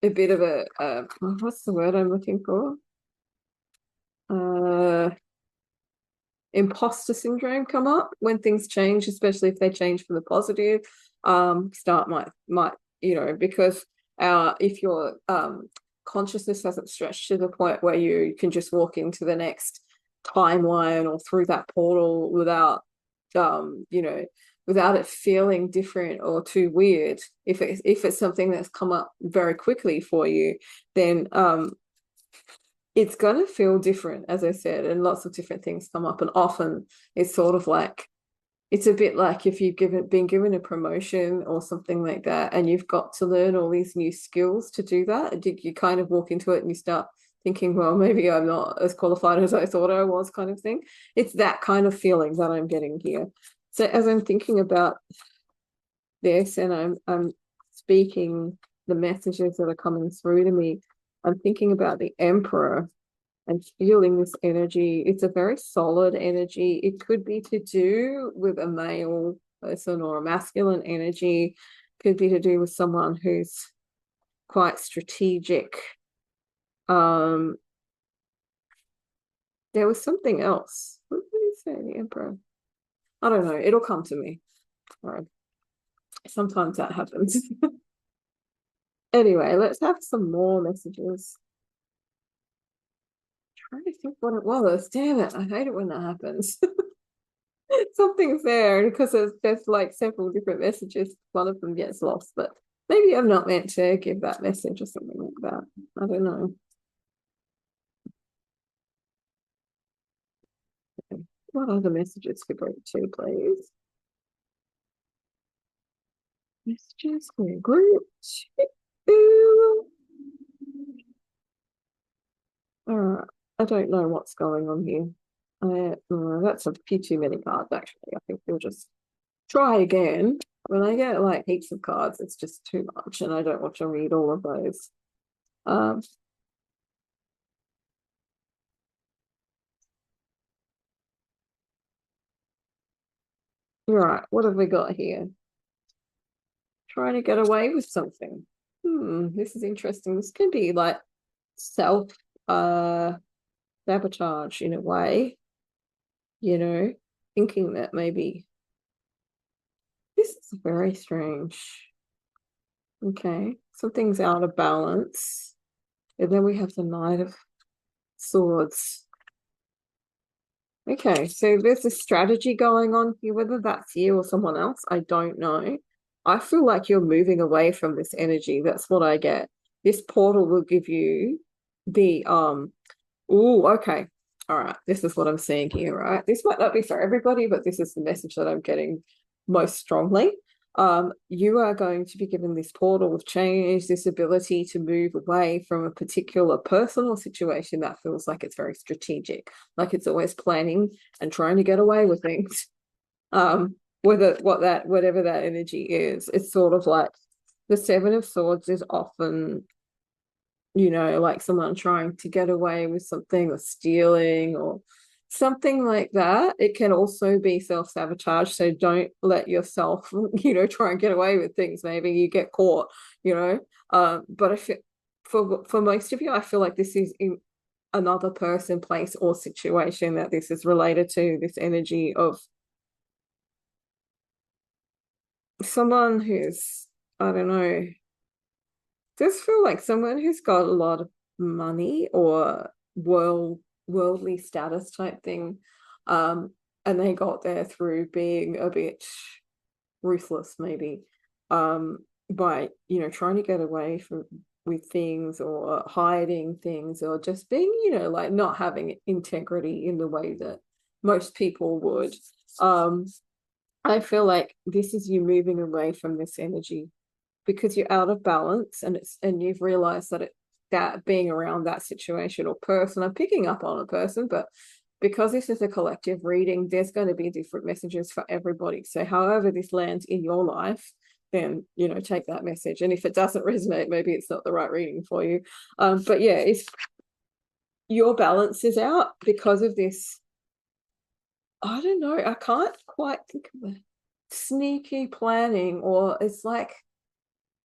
a bit of a what's the word I'm looking for? Imposter syndrome come up when things change, especially if they change for the positive. Start might because if your consciousness hasn't stretched to the point where you can just walk into the next timeline or through that portal without without it feeling different or too weird, if it's something that's come up very quickly for you, then it's going to feel different, as I said, and lots of different things come up. And often it's sort of like, it's a bit like if you've been given a promotion or something like that, and you've got to learn all these new skills to do that. You kind of walk into it and you start thinking, well, maybe I'm not as qualified as I thought I was, kind of thing. It's that kind of feeling that I'm getting here. So as I'm thinking about this, and I'm speaking the messages that are coming through to me, I'm thinking about the Emperor and feeling this energy. It's a very solid energy. It could be to do with a male person or a masculine energy. Could be to do with someone who's quite strategic. There was something else. What did he say, the Emperor? I don't know. It'll come to me. All right. Sometimes that happens. Anyway, let's have some more messages. Trying to think what it was. Damn it, I hate it when that happens. Something's there, because there's like several different messages. One of them gets lost, but maybe I'm not meant to give that message or something like that. I don't know. Okay. What are the messages for group 2, please? Messages for group 2. All right. I don't know what's going on here. That's a few too many cards, actually. I think we'll just try again. When I get like heaps of cards, it's just too much, and I don't want to read all of those. All right, what have we got here? Trying to get away with something. This is interesting. This can be like self sabotage in a way, thinking that maybe this is very strange. Okay, something's out of balance. And then we have the Knight of Swords. Okay, so there's a strategy going on here, whether that's you or someone else, I don't know. I feel like you're moving away from this energy. That's what I get. This portal will give you the okay. All right. This is what I'm seeing here, right? This might not be for everybody, but this is the message that I'm getting most strongly. You are going to be given this portal of change, this ability to move away from a particular personal situation that feels like it's very strategic, like it's always planning and trying to get away with things. Whatever that energy is. It's sort of like the Seven of Swords is often, like someone trying to get away with something or stealing or something like that. It can also be self-sabotage. So don't let yourself, try and get away with things. Maybe you get caught, you know. But I feel for most of you, I feel like this is in another person, place, or situation that this is related to, this energy of someone who's, I don't know, does feel like someone who's got a lot of money or worldly status type thing. And they got there through being a bit ruthless, maybe, by, trying to get away from with things or hiding things or just being, like not having integrity in the way that most people would. Um, I feel like this is you moving away from this energy because you're out of balance, and you've realized that being around that situation or person, I'm picking up on a person, but because this is a collective reading, there's going to be different messages for everybody. So however this lands in your life, then take that message. And if it doesn't resonate, maybe it's not the right reading for you. But yeah, if your balance is out because of this, I don't know, I can't quite think of it. Sneaky planning, or it's like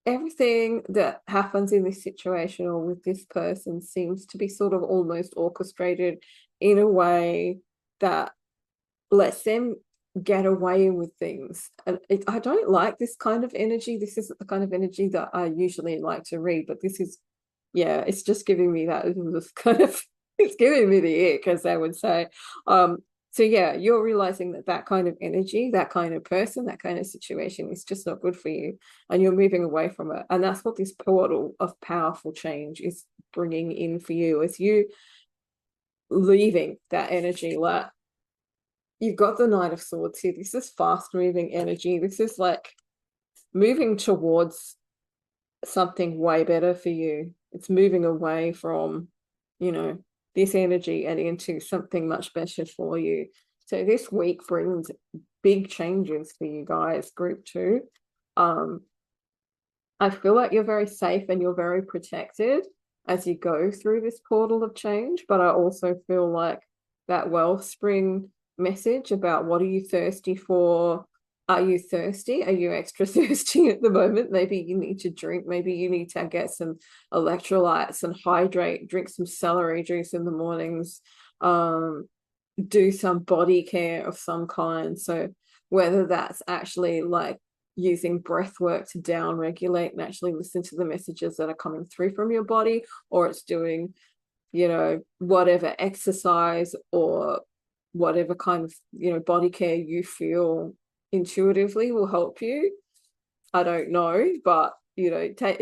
everything that happens in this situation or with this person seems to be sort of almost orchestrated in a way that lets them get away with things. And I don't like this kind of energy. This isn't the kind of energy that I usually like to read, but this is, yeah, it's just giving me that kind of, it's giving me the ick, as they would say. So yeah, you're realizing that kind of energy, that kind of person, that kind of situation is just not good for you, and you're moving away from it. And that's what this portal of powerful change is bringing in for you, as you leaving that energy. Like, you've got the Knight of Swords here. This is fast moving energy. This is like moving towards something way better for you. It's moving away from, this energy and into something much better for you. So this week brings big changes for you guys, group 2. I feel like you're very safe and you're very protected as you go through this portal of change, but I also feel like that wellspring message about what are you thirsty for? Are you thirsty? Are you extra thirsty at the moment? Maybe you need to drink. Maybe you need to get some electrolytes and hydrate, drink some celery juice in the mornings, do some body care of some kind. So whether that's actually like using breath work to down regulate and actually listen to the messages that are coming through from your body, or it's doing, whatever exercise or whatever kind of, body care you feel intuitively will help you. I don't know, but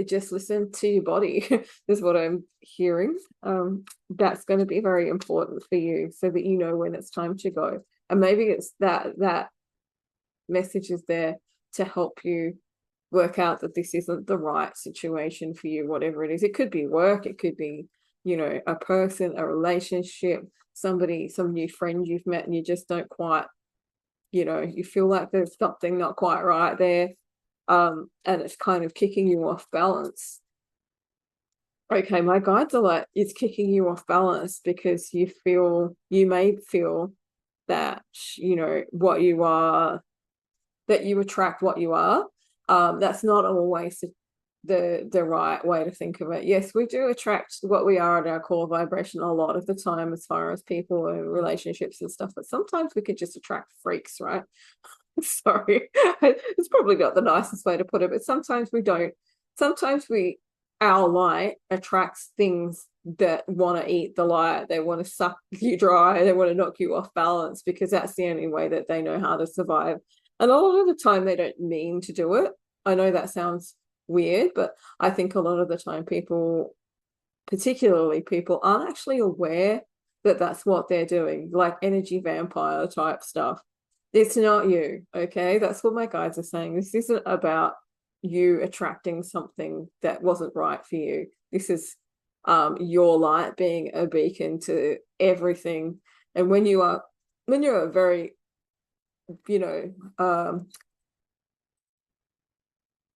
just listen to your body is what I'm hearing. That's going to be very important for you, so that you know when it's time to go. And maybe it's that message is there to help you work out that this isn't the right situation for you, whatever it is. It could be work, it could be, a person, a relationship, somebody, some new friend you've met, and you just don't quite, you feel like there's something not quite right there. And it's kind of kicking you off balance. Okay, my guides are like, it's kicking you off balance because you may feel that, what you are, that you attract what you are. That's not always the right way to think of it. Yes, we do attract what we are at our core vibration a lot of the time, as far as people and relationships and stuff, but sometimes we could just attract freaks, right? Sorry, it's probably not the nicest way to put it, but sometimes we don't. Sometimes our light attracts things that want to eat the light. They want to suck you dry. They want to knock you off balance, because that's the only way that they know how to survive. And a lot of the time they don't mean to do it. I know that sounds weird, but I think a lot of the time people, particularly people, aren't actually aware that that's what they're doing, like energy vampire type stuff. It's not you, okay? That's what my guides are saying. This isn't about you attracting something that wasn't right for you. This is your light being a beacon to everything. And when you're a very you know,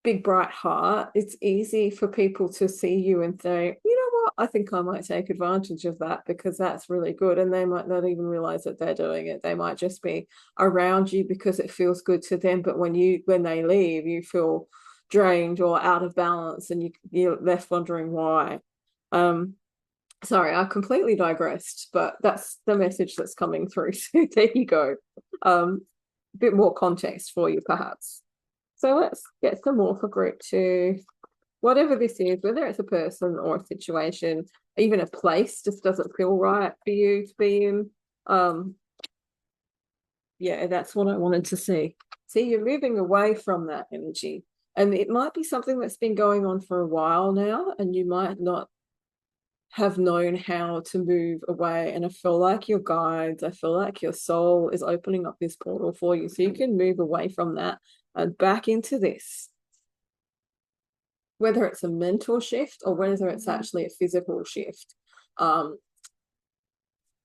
big bright heart, it's easy for people to see you and say, you know what, I think I might take advantage of that because that's really good. And they might not even realize that they're doing it. They might just be around you because it feels good to them. But when they leave, you feel drained or out of balance, and you're left wondering why. Um, Sorry, I completely digressed, but that's the message that's coming through. So there you go. A bit more context for you, perhaps. So let's get some more for group 2. Whatever this is, whether it's a person or a situation, even a place just doesn't feel right for you to be in. Yeah, that's what I wanted to see. See, you're moving away from that energy. And it might be something that's been going on for a while now, and you might not have known how to move away. And I feel like your guides, I feel like your soul is opening up this portal for you so you can move away from that and back into this. Whether it's a mental shift or whether it's actually a physical shift,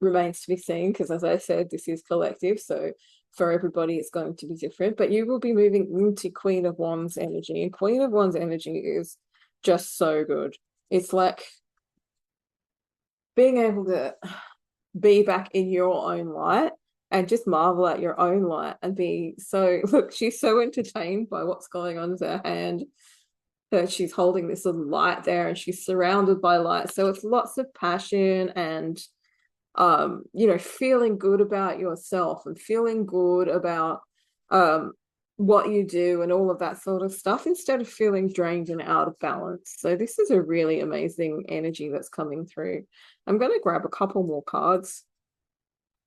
remains to be seen, because as I said, this is collective, so for everybody it's going to be different. But you will be moving into Queen of Wands energy, and Queen of Wands energy is just so good. It's like being able to be back in your own light and just marvel at your own light and be so, look, she's so entertained by what's going on with her hand that she's holding this little light there and she's surrounded by light. So it's lots of passion and feeling good about yourself and feeling good about what you do and all of that sort of stuff, instead of feeling drained and out of balance. So this is a really amazing energy that's coming through. I'm going to grab a couple more cards,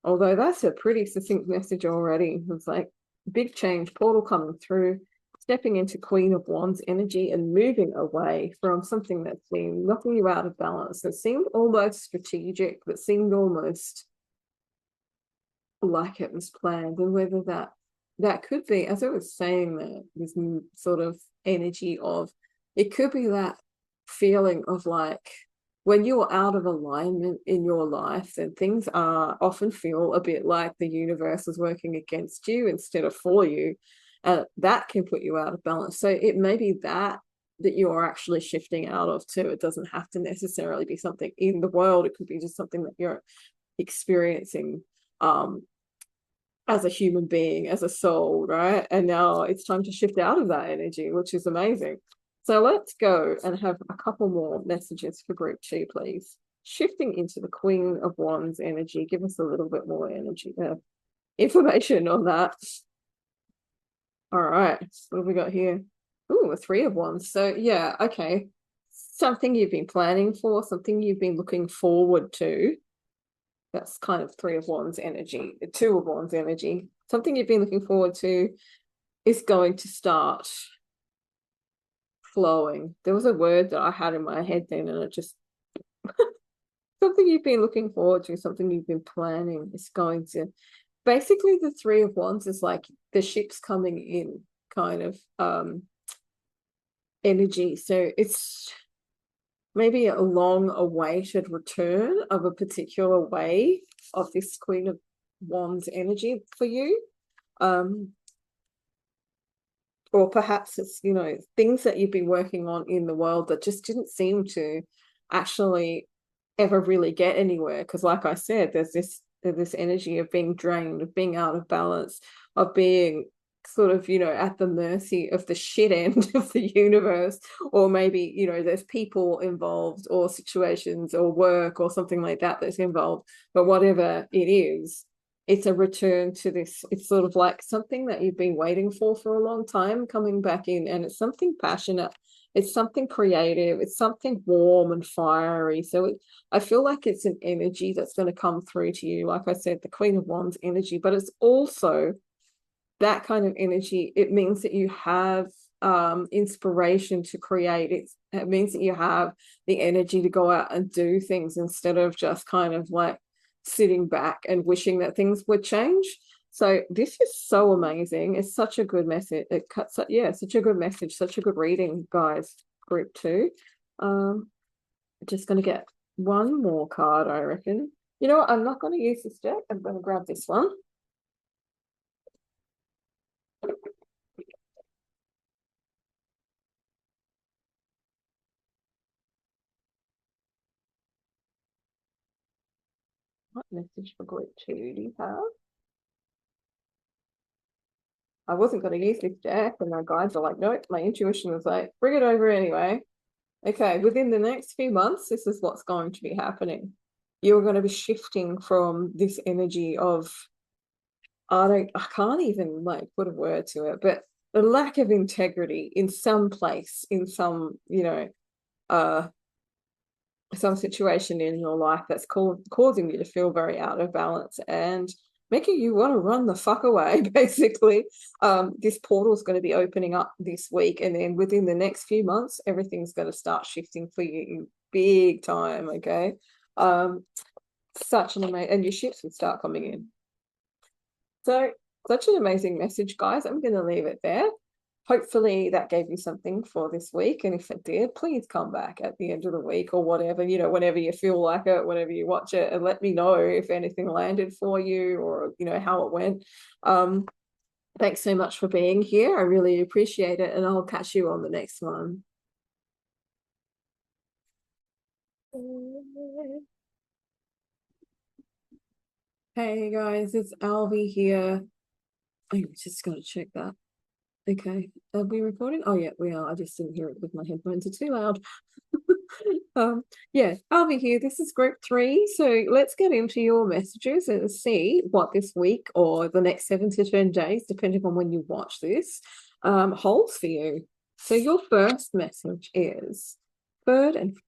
although that's a pretty succinct message already. It's like big change, portal coming through, stepping into Queen of Wands energy and moving away from something that's been knocking you out of balance, that seemed almost strategic, that seemed almost like it was planned. And whether that could be, as I was saying, that this sort of energy of, it could be that feeling of like when you're out of alignment in your life, then things are often feel a bit like the universe is working against you instead of for you. That can put you out of balance. So it may be that you're actually shifting out of too. It doesn't have to necessarily be something in the world. It could be just something that you're experiencing as a human being, as a soul, right? And now it's time to shift out of that energy, which is amazing. So let's go and have a couple more messages for group 2, please. Shifting into the Queen of Wands energy. Give us a little bit more energy, information on that. All right, what have we got here? Ooh, a 3 of Wands. So yeah, okay. Something you've been planning for, something you've been looking forward to. That's kind of 3 of Wands energy, 2 of Wands energy. Something you've been looking forward to is going to start flowing. There was a word that I had in my head then, and it just, something you've been looking forward to, something you've been planning is going to, basically the 3 of Wands is like the ship's coming in kind of energy. So it's maybe a long awaited return of a particular way of this Queen of Wands energy for you. Or perhaps it's, things that you've been working on in the world that just didn't seem to actually ever really get anywhere. Because like I said, there's this energy of being drained, of being out of balance, of being sort of, at the mercy of the shit end of the universe. Or maybe, there's people involved or situations or work or something like that that's involved. But whatever it is, it's a return to this. It's sort of like something that you've been waiting for a long time coming back in, and it's something passionate. It's something creative. It's something warm and fiery. So I feel like it's an energy that's going to come through to you. Like I said, the Queen of Wands energy, but it's also that kind of energy. It means that you have inspiration to create. It means that you have the energy to go out and do things instead of just kind of like sitting back and wishing that things would change. So this is so amazing. It's such a good message. Such a good message, such a good reading, guys. Group 2. Just going to get one more card, I reckon. You know what? I'm not going to use this deck. I'm going to grab this one. What message for group 2 do you have? I wasn't going to use this deck, and my guides are like, nope, my intuition was like, bring it over anyway. Okay, within the next few months, this is what's going to be happening. You're going to be shifting from this energy of, I can't even like put a word to it, but the lack of integrity in some place, in some, some situation in your life that's causing you to feel very out of balance and making you want to run the fuck away, basically. This portal is going to be opening up this week, and then within the next few months, everything's going to start shifting for you big time, okay? Such an amazing, and your ships will start coming in. So, such an amazing message, guys. I'm going to leave it there. Hopefully that gave you something for this week. And if it did, please come back at the end of the week or whatever, whenever you feel like it, whenever you watch it, and let me know if anything landed for you or, how it went. Thanks so much for being here. I really appreciate it. And I'll catch you on the next one. Hey guys, it's Alvi here. I'm just going to check that. Okay, are we recording? Oh yeah, we are. I just didn't hear it because my headphones are too loud. Yeah, I'll be here. This is group 3. So let's get into your messages and see what this week or the next 7 to 10 days, depending on when you watch this, holds for you. So your first message is furred and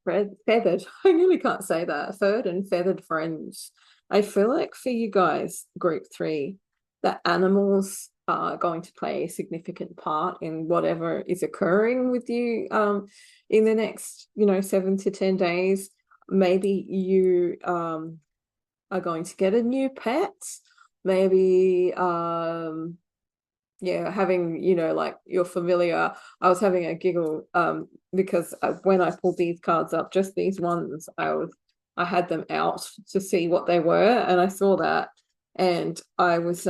feathered. I really can't say that. Furred and feathered friends. I feel like for you guys, group 3, that animals are going to play a significant part in whatever is occurring with you in the next 7 to 10 days. Maybe you are going to get a new pet, maybe having like your familiar. I was having a giggle because when I pulled these cards up, just these ones, I had them out to see what they were, and I saw that, and I was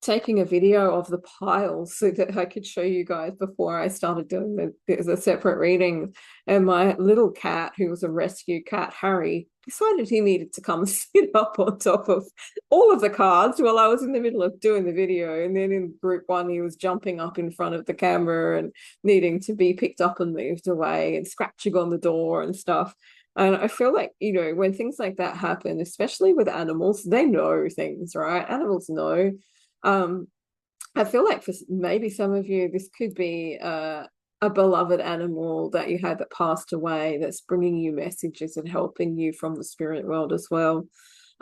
taking a video of the piles so that I could show you guys before I started doing the separate readings. And my little cat, who was a rescue cat, Harry, decided he needed to come sit up on top of all of the cards while I was in the middle of doing the video. And then in group 1, he was jumping up in front of the camera and needing to be picked up and moved away and scratching on the door and stuff. And I feel like, when things like that happen, especially with animals, they know things, right? Animals know. I feel like for maybe some of you, this could be a beloved animal that you had that passed away that's bringing you messages and helping you from the spirit world as well.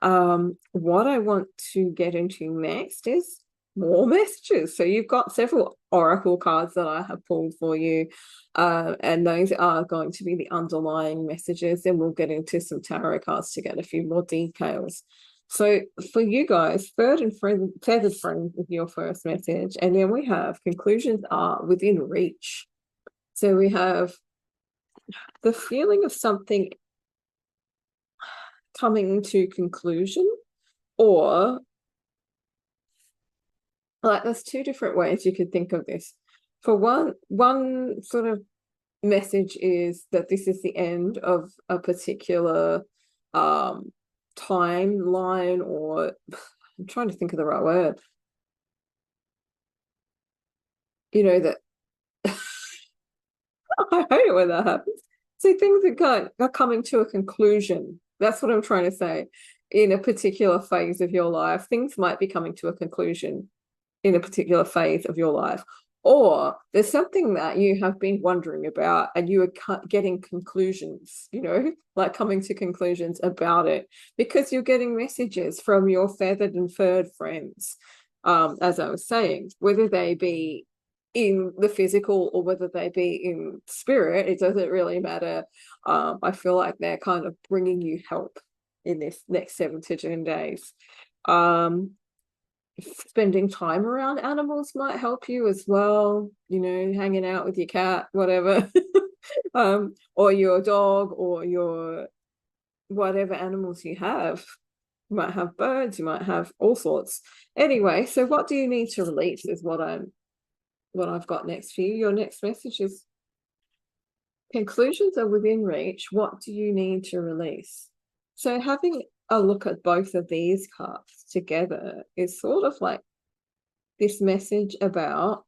What I want to get into next is more messages. So you've got several oracle cards that I have pulled for you, and those are going to be the underlying messages, and we'll get into some tarot cards to get a few more details. So for you guys, furred and feathered friends is your first message. And then we have conclusions are within reach. So we have the feeling of something coming to conclusion, or like there's 2 different ways you could think of this. For one sort of message is that this is the end of a particular timeline, or I'm trying to think of the right word. That I hate it when that happens. See, things are coming to a conclusion. That's what I'm trying to say. In a particular phase of your life, things might be coming to a conclusion in a particular phase of your life. Or there's something that you have been wondering about and you are getting conclusions, like coming to conclusions about it because you're getting messages from your feathered and furred friends, as I was saying, whether they be in the physical or whether they be in spirit, it doesn't really matter. I feel like they're kind of bringing you help in this next 7 to 10 days. Spending time around animals might help you as well, hanging out with your cat, whatever, or your dog, or your whatever animals you have. You might have birds, you might have all sorts. Anyway, so what do you need to release is what I've got next for you. Your next message is conclusions are within reach. What do you need to release? So having a look at both of these cards together is sort of like this message about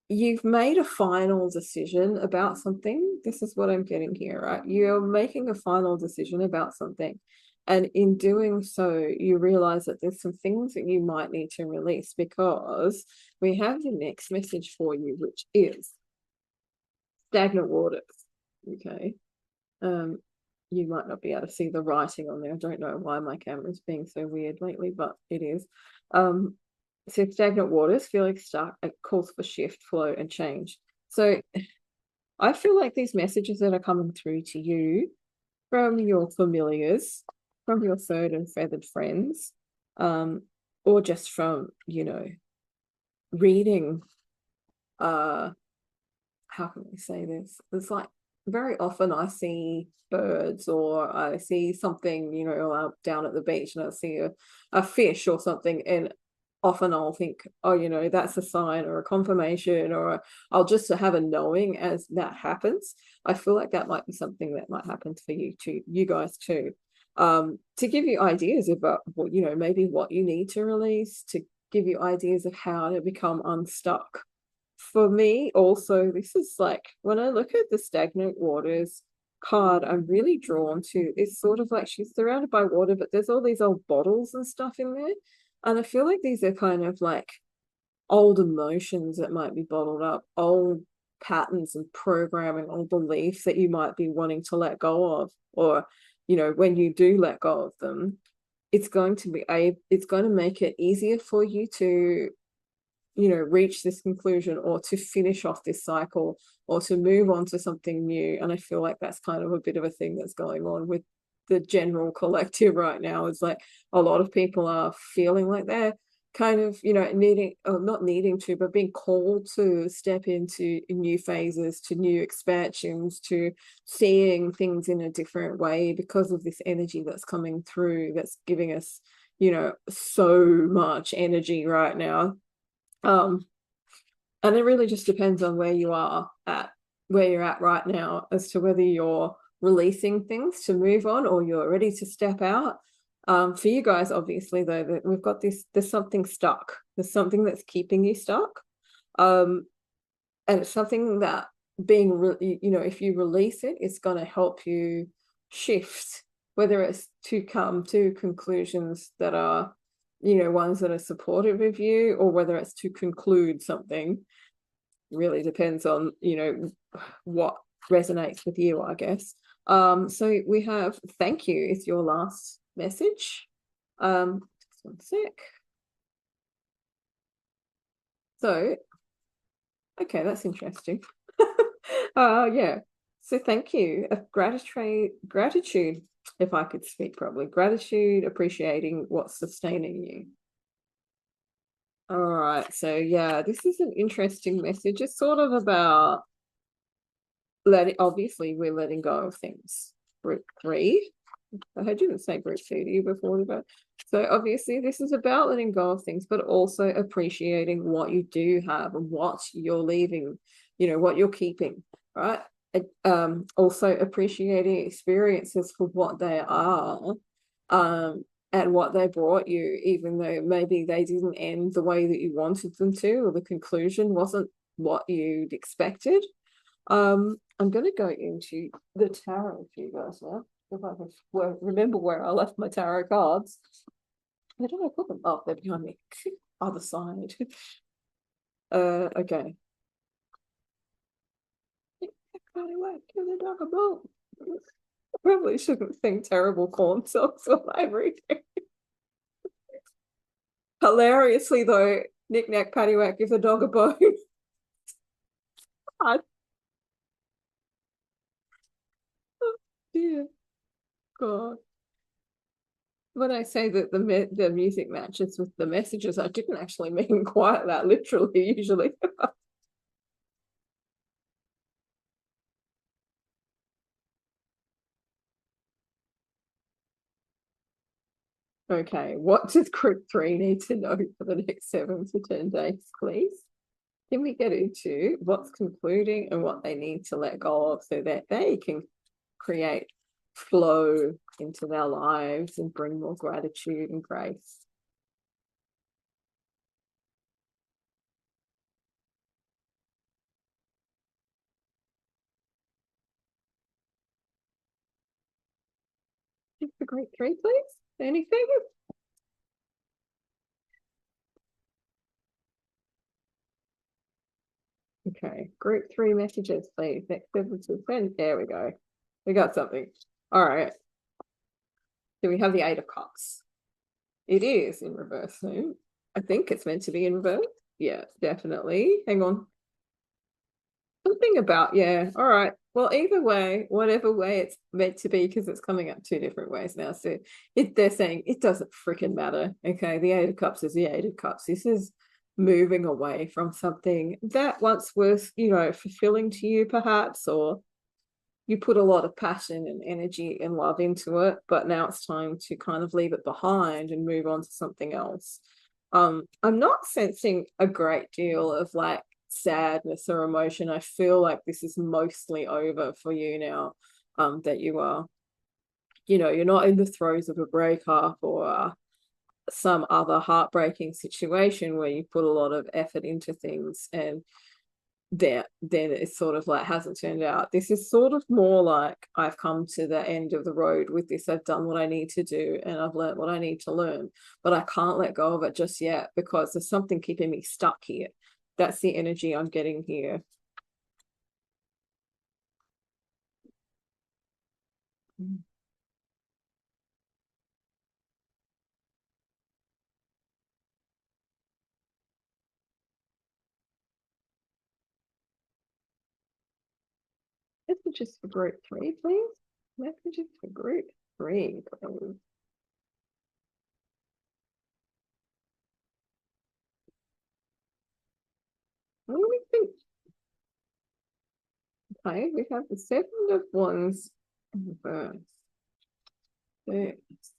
you've made a final decision about something. This is what I'm getting here, right? You're making a final decision about something. And in doing so, you realize that there's some things that you might need to release, because we have the next message for you, which is stagnant waters. Okay. You might not be able to see the writing on there. I don't know why my camera's being so weird lately, but it is. So stagnant waters, feeling stuck, it calls for shift, flow, and change. So I feel like these messages that are coming through to you from your familiars, from your third and feathered friends, or just from, reading, how can we say this? It's like very often I see birds, or I see something, down at the beach, and I see a fish or something, and often I'll think, oh, that's a sign or a confirmation, or I'll just have a knowing as that happens. I feel like that might be something that might happen for you guys too. To give you ideas about what, maybe what you need to release, to give you ideas of how to become unstuck. For me, also, this is like when I look at the stagnant waters card, I'm really drawn to, it's sort of like she's surrounded by water, but there's all these old bottles and stuff in there. And I feel like these are kind of like old emotions that might be bottled up, old patterns and programming, old beliefs that you might be wanting to let go of. Or, when you do let go of them, it's going to make it easier for you to reach this conclusion, or to finish off this cycle, or to move on to something new. And I feel like that's kind of a bit of a thing that's going on with the general collective right now. Is like a lot of people are feeling like they're kind of needing, or not needing to, but being called to step into new phases, to new expansions, to seeing things in a different way, because of this energy that's coming through, that's giving us so much energy right now. And it really just depends on where you're at right now, as to whether you're releasing things to move on, or you're ready to step out. For you guys, obviously, though, that we've got there's something stuck. There's something that's keeping you stuck. And it's something that if you release it, it's going to help you shift, whether it's to come to conclusions that are ones that are supportive of you, or whether it's to conclude something. Really depends on what resonates with you, I guess. So we have thank you is your last message. Just one sec. So okay, that's interesting. Yeah, so thank you. Gratitude, if I could speak properly, gratitude, appreciating what's sustaining you. All right, so yeah, this is an interesting message. It's sort of about obviously we're letting go of things. Group 3. I didn't say group 2 to you before, but so obviously this is about letting go of things, but also appreciating what you do have and what you're leaving, what you're keeping, right? Also appreciating experiences for what they are, and what they brought you, even though maybe they didn't end the way that you wanted them to, or the conclusion wasn't what you'd expected. I'm going to go into the tarot for you guys now, if I can remember where I left my tarot cards. Where did I put them? Oh, they're behind me. Other side. Okay. I probably shouldn't sing terrible corn songs while I'm reading. Hilariously, though, Knick Knack Paddywhack, give the dog a bone. God. Oh, dear God. When I say that the music matches with the messages, I didn't actually mean quite that literally, usually. Okay, what does group 3 need to know for the next 7 to 10 days, please? Can we get into what's concluding and what they need to let go of, so that they can create flow into their lives and bring more gratitude and grace. Just a great three, please. Anything? Okay, group three messages, please. Next pivotal friend. There we go. We got something. All right. So we have the Eight of Cups. It is in reverse. So I think it's meant to be in reverse. Yeah, definitely. Hang on. Something about, yeah. All right. Well, either way, whatever way it's meant to be, because it's coming up two different ways now. So they're saying it doesn't freaking matter. Okay. The Eight of Cups is the Eight of Cups. This is moving away from something that once was, fulfilling to you, perhaps, or you put a lot of passion and energy and love into it, but now it's time to kind of leave it behind and move on to something else. I'm not sensing a great deal of like sadness or emotion. I feel like this is mostly over for you now, that you are, you're not in the throes of a breakup or some other heartbreaking situation where you put a lot of effort into things and then it's sort of like hasn't turned out. This is sort of more like I've come to the end of the road with this. I've done what I need to do and I've learned what I need to learn, but I can't let go of it just yet because there's something keeping me stuck here. That's the energy I'm getting here. Messages for group three, please. Messages for group three, please. What do we think? Okay, we have the Seven of Wands in reverse. So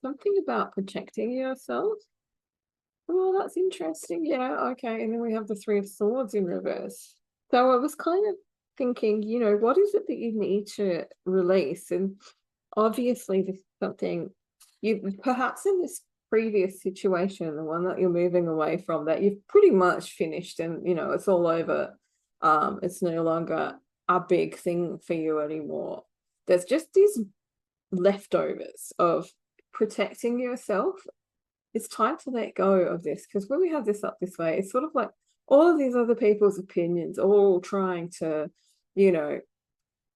something about protecting yourself. Oh, that's interesting. Yeah, okay. And then we have the Three of Swords in reverse. So I was kind of thinking, what is it that you need to release? And obviously, this is something you perhaps in this previous situation, the one that you're moving away from, that you've pretty much finished and, it's all over. It's no longer a big thing for you anymore. There's just these leftovers of protecting yourself. It's time to let go of this, because when we have this up this way, it's sort of like all of these other people's opinions all trying to, you know,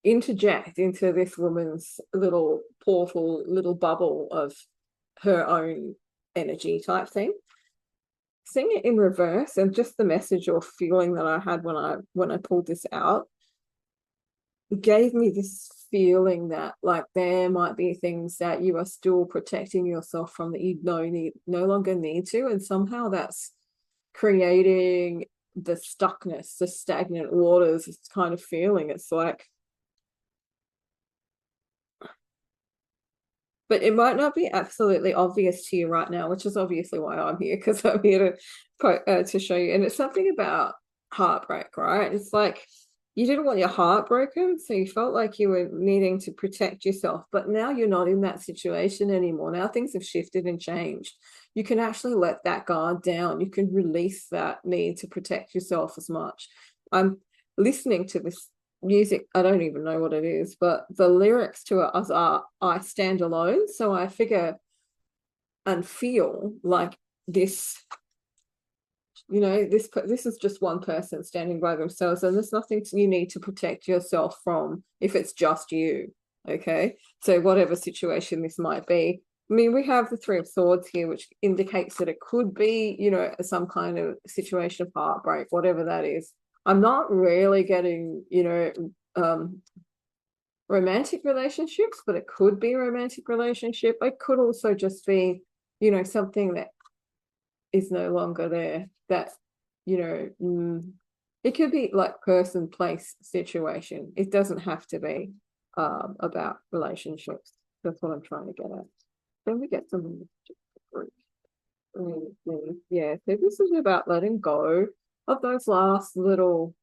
interject into this woman's little portal, little bubble of her own energy type thing. Seeing it in reverse and just the message or feeling that I had when I pulled this out gave me this feeling that like there might be things that you are still protecting yourself from that you no longer need to, and somehow that's creating the stuckness, the stagnant waters kind of feeling. It's like, but it might not be absolutely obvious to you right now, which is obviously why I'm here, because I'm here to show you. And it's something about heartbreak, right? It's like you didn't want your heart broken, so you felt like you were needing to protect yourself, but now you're not in that situation anymore. Now things have shifted and changed. You can actually let that guard down. You can release that need to protect yourself as much. I'm listening to this music. I don't even know what it is, but the lyrics to it are I stand alone. So I figure and feel like this, this is just one person standing by themselves, and there's nothing you need to protect yourself from if it's just you. Okay, so whatever situation this might be, I mean, we have the Three of Swords here, which indicates that it could be, some kind of situation of heartbreak, whatever that is. I'm not really getting, romantic relationships, but it could be a romantic relationship. It could also just be, something that is no longer there. That, it could be like person, place, situation. It doesn't have to be about relationships. That's what I'm trying to get at. Then we get some group. Yeah, so this is about letting go of those last little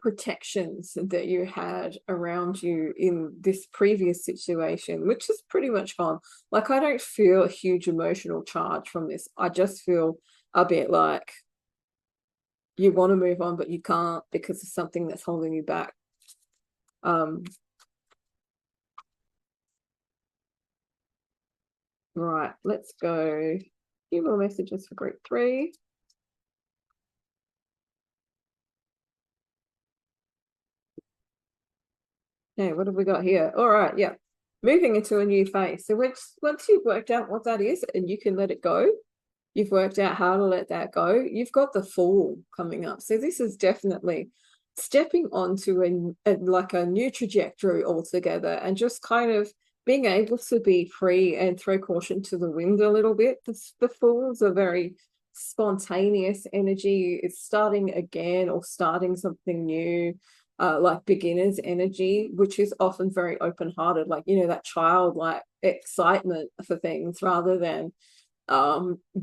protections that you had around you in this previous situation, which is pretty much gone. Like, I don't feel a huge emotional charge from this. I just feel a bit like you want to move on, but you can't because of something that's holding you back. Right, let's go. A few more messages for group 3. Yeah, what have we got here? All right, yeah. Moving into a new phase. So once you've worked out what that is and you can let it go, you've worked out how to let that go, you've got the Fool coming up. So this is definitely stepping onto like a new trajectory altogether, and just kind of being able to be free and throw caution to the wind a little bit. The Fool's a very spontaneous energy. It's starting again or starting something new. Like beginner's energy, which is often very open-hearted, like, that childlike excitement for things, rather than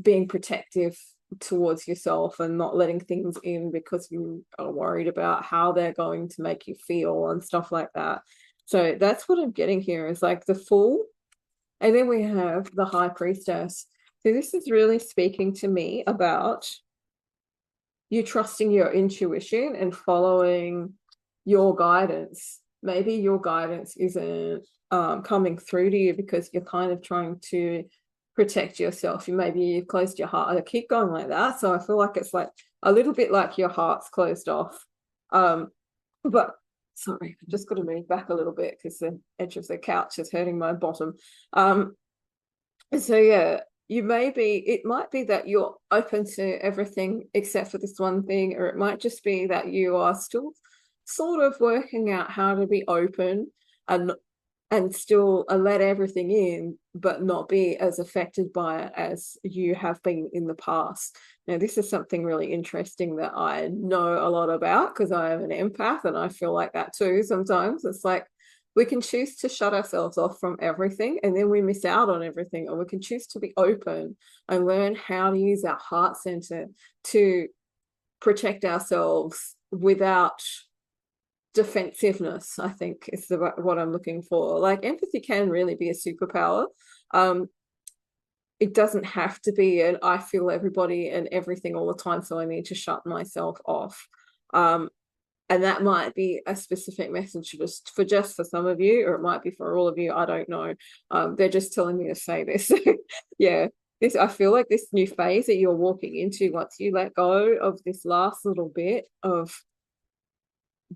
being protective towards yourself and not letting things in because you are worried about how they're going to make you feel and stuff like that. So that's what I'm getting here, is like the Fool, and then we have the High Priestess. So this is really speaking to me about you trusting your intuition and following your guidance. Maybe your guidance isn't coming through to you because you're kind of trying to protect yourself. Maybe you've closed your heart. I keep going like that. So I feel like it's like a little bit like your heart's closed off. But sorry, I've just got to move back a little bit because the edge of the couch is hurting my bottom. So yeah, it might be that you're open to everything except for this one thing, or it might just be that you are still sort of working out how to be open and still let everything in, but not be as affected by it as you have been in the past. Now, this is something really interesting that I know a lot about because I am an empath, and I feel like that too sometimes. It's like we can choose to shut ourselves off from everything and then we miss out on everything, or we can choose to be open and learn how to use our heart center to protect ourselves without defensiveness, I think is what I'm looking for. Like, empathy can really be a superpower. It doesn't have to be an I feel everybody and everything all the time, so I need to shut myself off. And that might be a specific message for some of you, or it might be for all of you. I don't know. They're just telling me to say this. Yeah, I feel like this new phase that you're walking into, once you let go of this last little bit of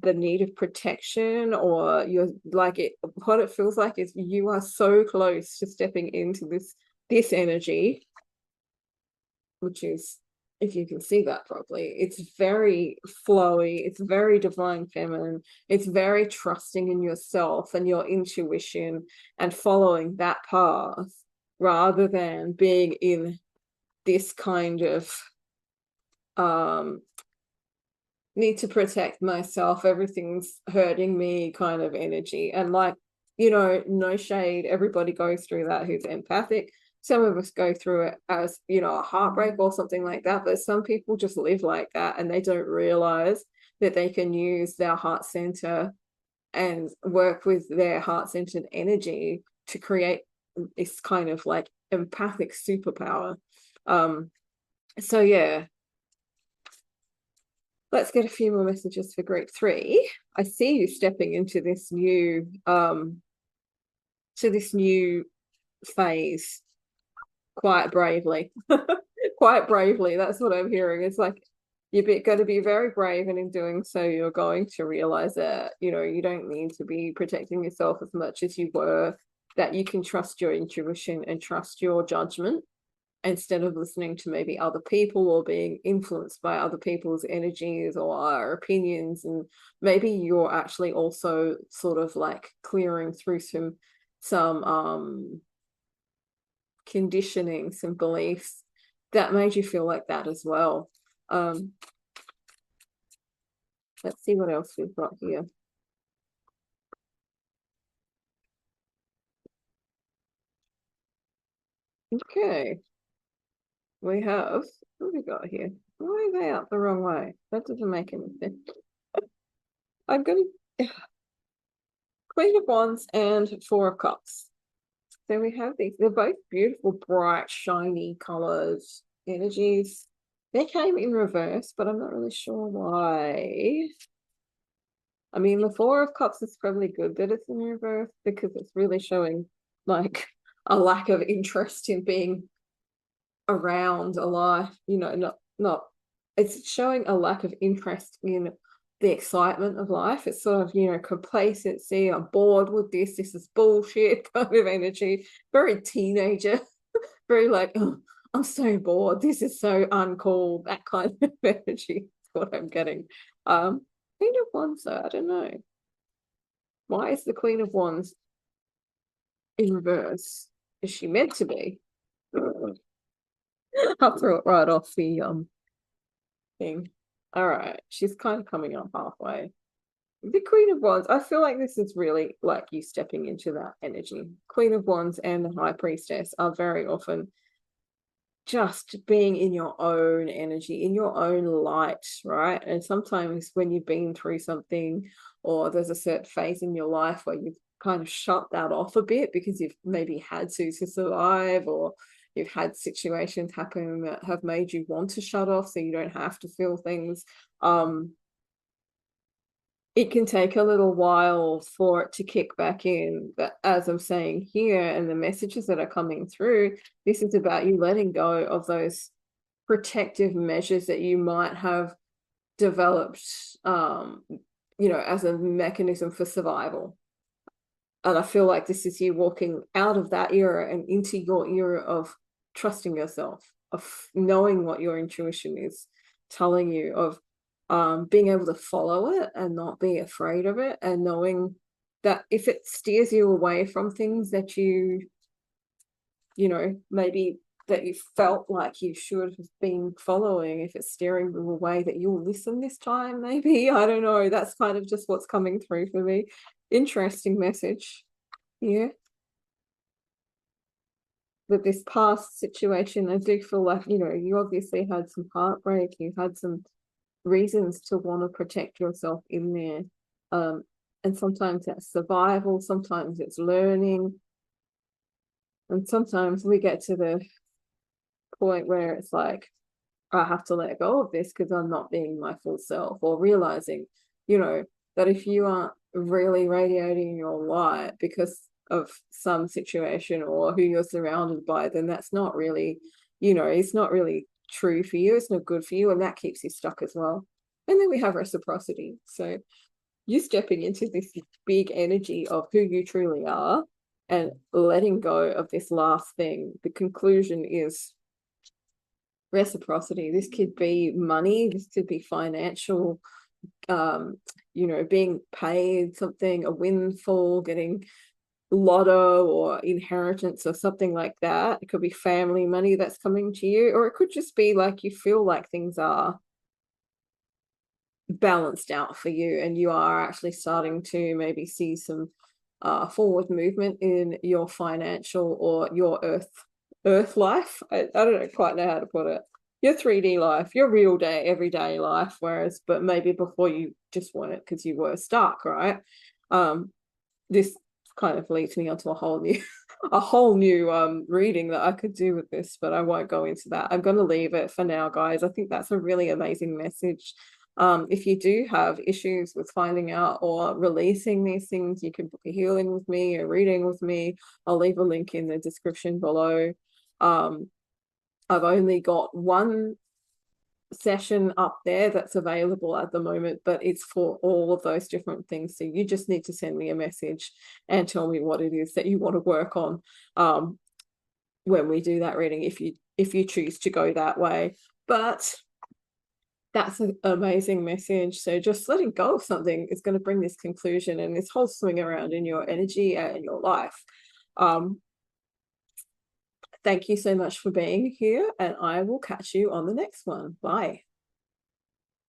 the need of protection, or you're like it, what it feels like is you are so close to stepping into this energy, which is, if you can see that properly, it's very flowy, it's very divine feminine, it's very trusting in yourself and your intuition and following that path, rather than being in this kind of need to protect myself, everything's hurting me kind of energy. And like, no shade, everybody goes through that who's empathic. Some of us go through it as, a heartbreak or something like that, but some people just live like that and they don't realize that they can use their heart center and work with their heart-centered energy to create this kind of like empathic superpower. So yeah, let's get a few more messages for group 3. I see you stepping into this new phase quite bravely. Quite bravely. That's what I'm hearing. It's like you're going to be very brave, and in doing so, you're going to realize that, you don't need to be protecting yourself as much as you were, that you can trust your intuition and trust your judgment instead of listening to maybe other people or being influenced by other people's energies or opinions. And maybe you're actually also sort of like clearing through some conditioning, some beliefs that made you feel like that as well. Let's see what else we've got here. Okay, we have, what have we got here? Why are they out the wrong way? That doesn't make any sense. I'm going to Queen of Wands and Four of Cups. So we have these, they're both beautiful, bright, shiny colors, energies. They came in reverse, but I'm not really sure why. I mean, the Four of Cups is probably good that it's in reverse because it's really showing like a lack of interest in being around a life, not it's showing a lack of interest in the excitement of life. It's sort of, complacency. I'm bored with this. This is bullshit kind of energy. Very teenager, very like, oh, I'm so bored. This is so uncool. That kind of energy is what I'm getting. Queen of Wands, though, I don't know. Why is the Queen of Wands in reverse? Is she meant to be? I'll throw it right off the thing. All right, she's kind of coming up halfway. The Queen of Wands, I feel like this is really like you stepping into that energy. Queen of Wands and the High Priestess are very often just being in your own energy, in your own light, right? And sometimes when you've been through something or there's a certain phase in your life where you've kind of shut that off a bit because you've maybe had to survive, or you've had situations happen that have made you want to shut off so you don't have to feel things. It can take a little while for it to kick back in. But as I'm saying here, and the messages that are coming through, this is about you letting go of those protective measures that you might have developed, as a mechanism for survival. And I feel like this is you walking out of that era and into your era of trusting yourself, of knowing what your intuition is telling you, of being able to follow it and not be afraid of it, and knowing that if it steers you away from things that maybe that you felt like you should have been following, if it's steering you away, that you'll listen this time, maybe. I don't know. That's kind of just what's coming through for me. Interesting message. Yeah. With this past situation, I do feel like, you obviously had some heartbreak, you had some reasons to want to protect yourself in there. And sometimes that's survival, sometimes it's learning. And sometimes we get to the point where it's like, I have to let go of this because I'm not being my full self, or realizing, that if you aren't really radiating your light because of some situation or who you're surrounded by, then that's not really, it's not really true for you. It's not good for you. And that keeps you stuck as well. And then we have reciprocity. So you stepping into this big energy of who you truly are and letting go of this last thing. The conclusion is reciprocity. This could be money, this could be financial, being paid something, a windfall, getting lotto or inheritance or something like that. It could be family money that's coming to you, or it could just be like you feel like things are balanced out for you and you are actually starting to maybe see some forward movement in your financial or your earth life. I don't quite know how to put it. Your 3D life, your real day, everyday life, but maybe before you just weren't because you were stuck, right? This kind of leads me onto a whole new reading that I could do with this, but I won't go into that. I'm going to leave it for now, guys. I think that's a really amazing message. If you do have issues with finding out or releasing these things, you can book a healing with me, a reading with me. I'll leave a link in the description below. I've only got one session up there that's available at the moment, but it's for all of those different things. So you just need to send me a message and tell me what it is that you want to work on when we do that reading, if you choose to go that way. But that's an amazing message. So just letting go of something is going to bring this conclusion and this whole swing around in your energy and your life. Thank you so much for being here, and I will catch you on the next one. Bye.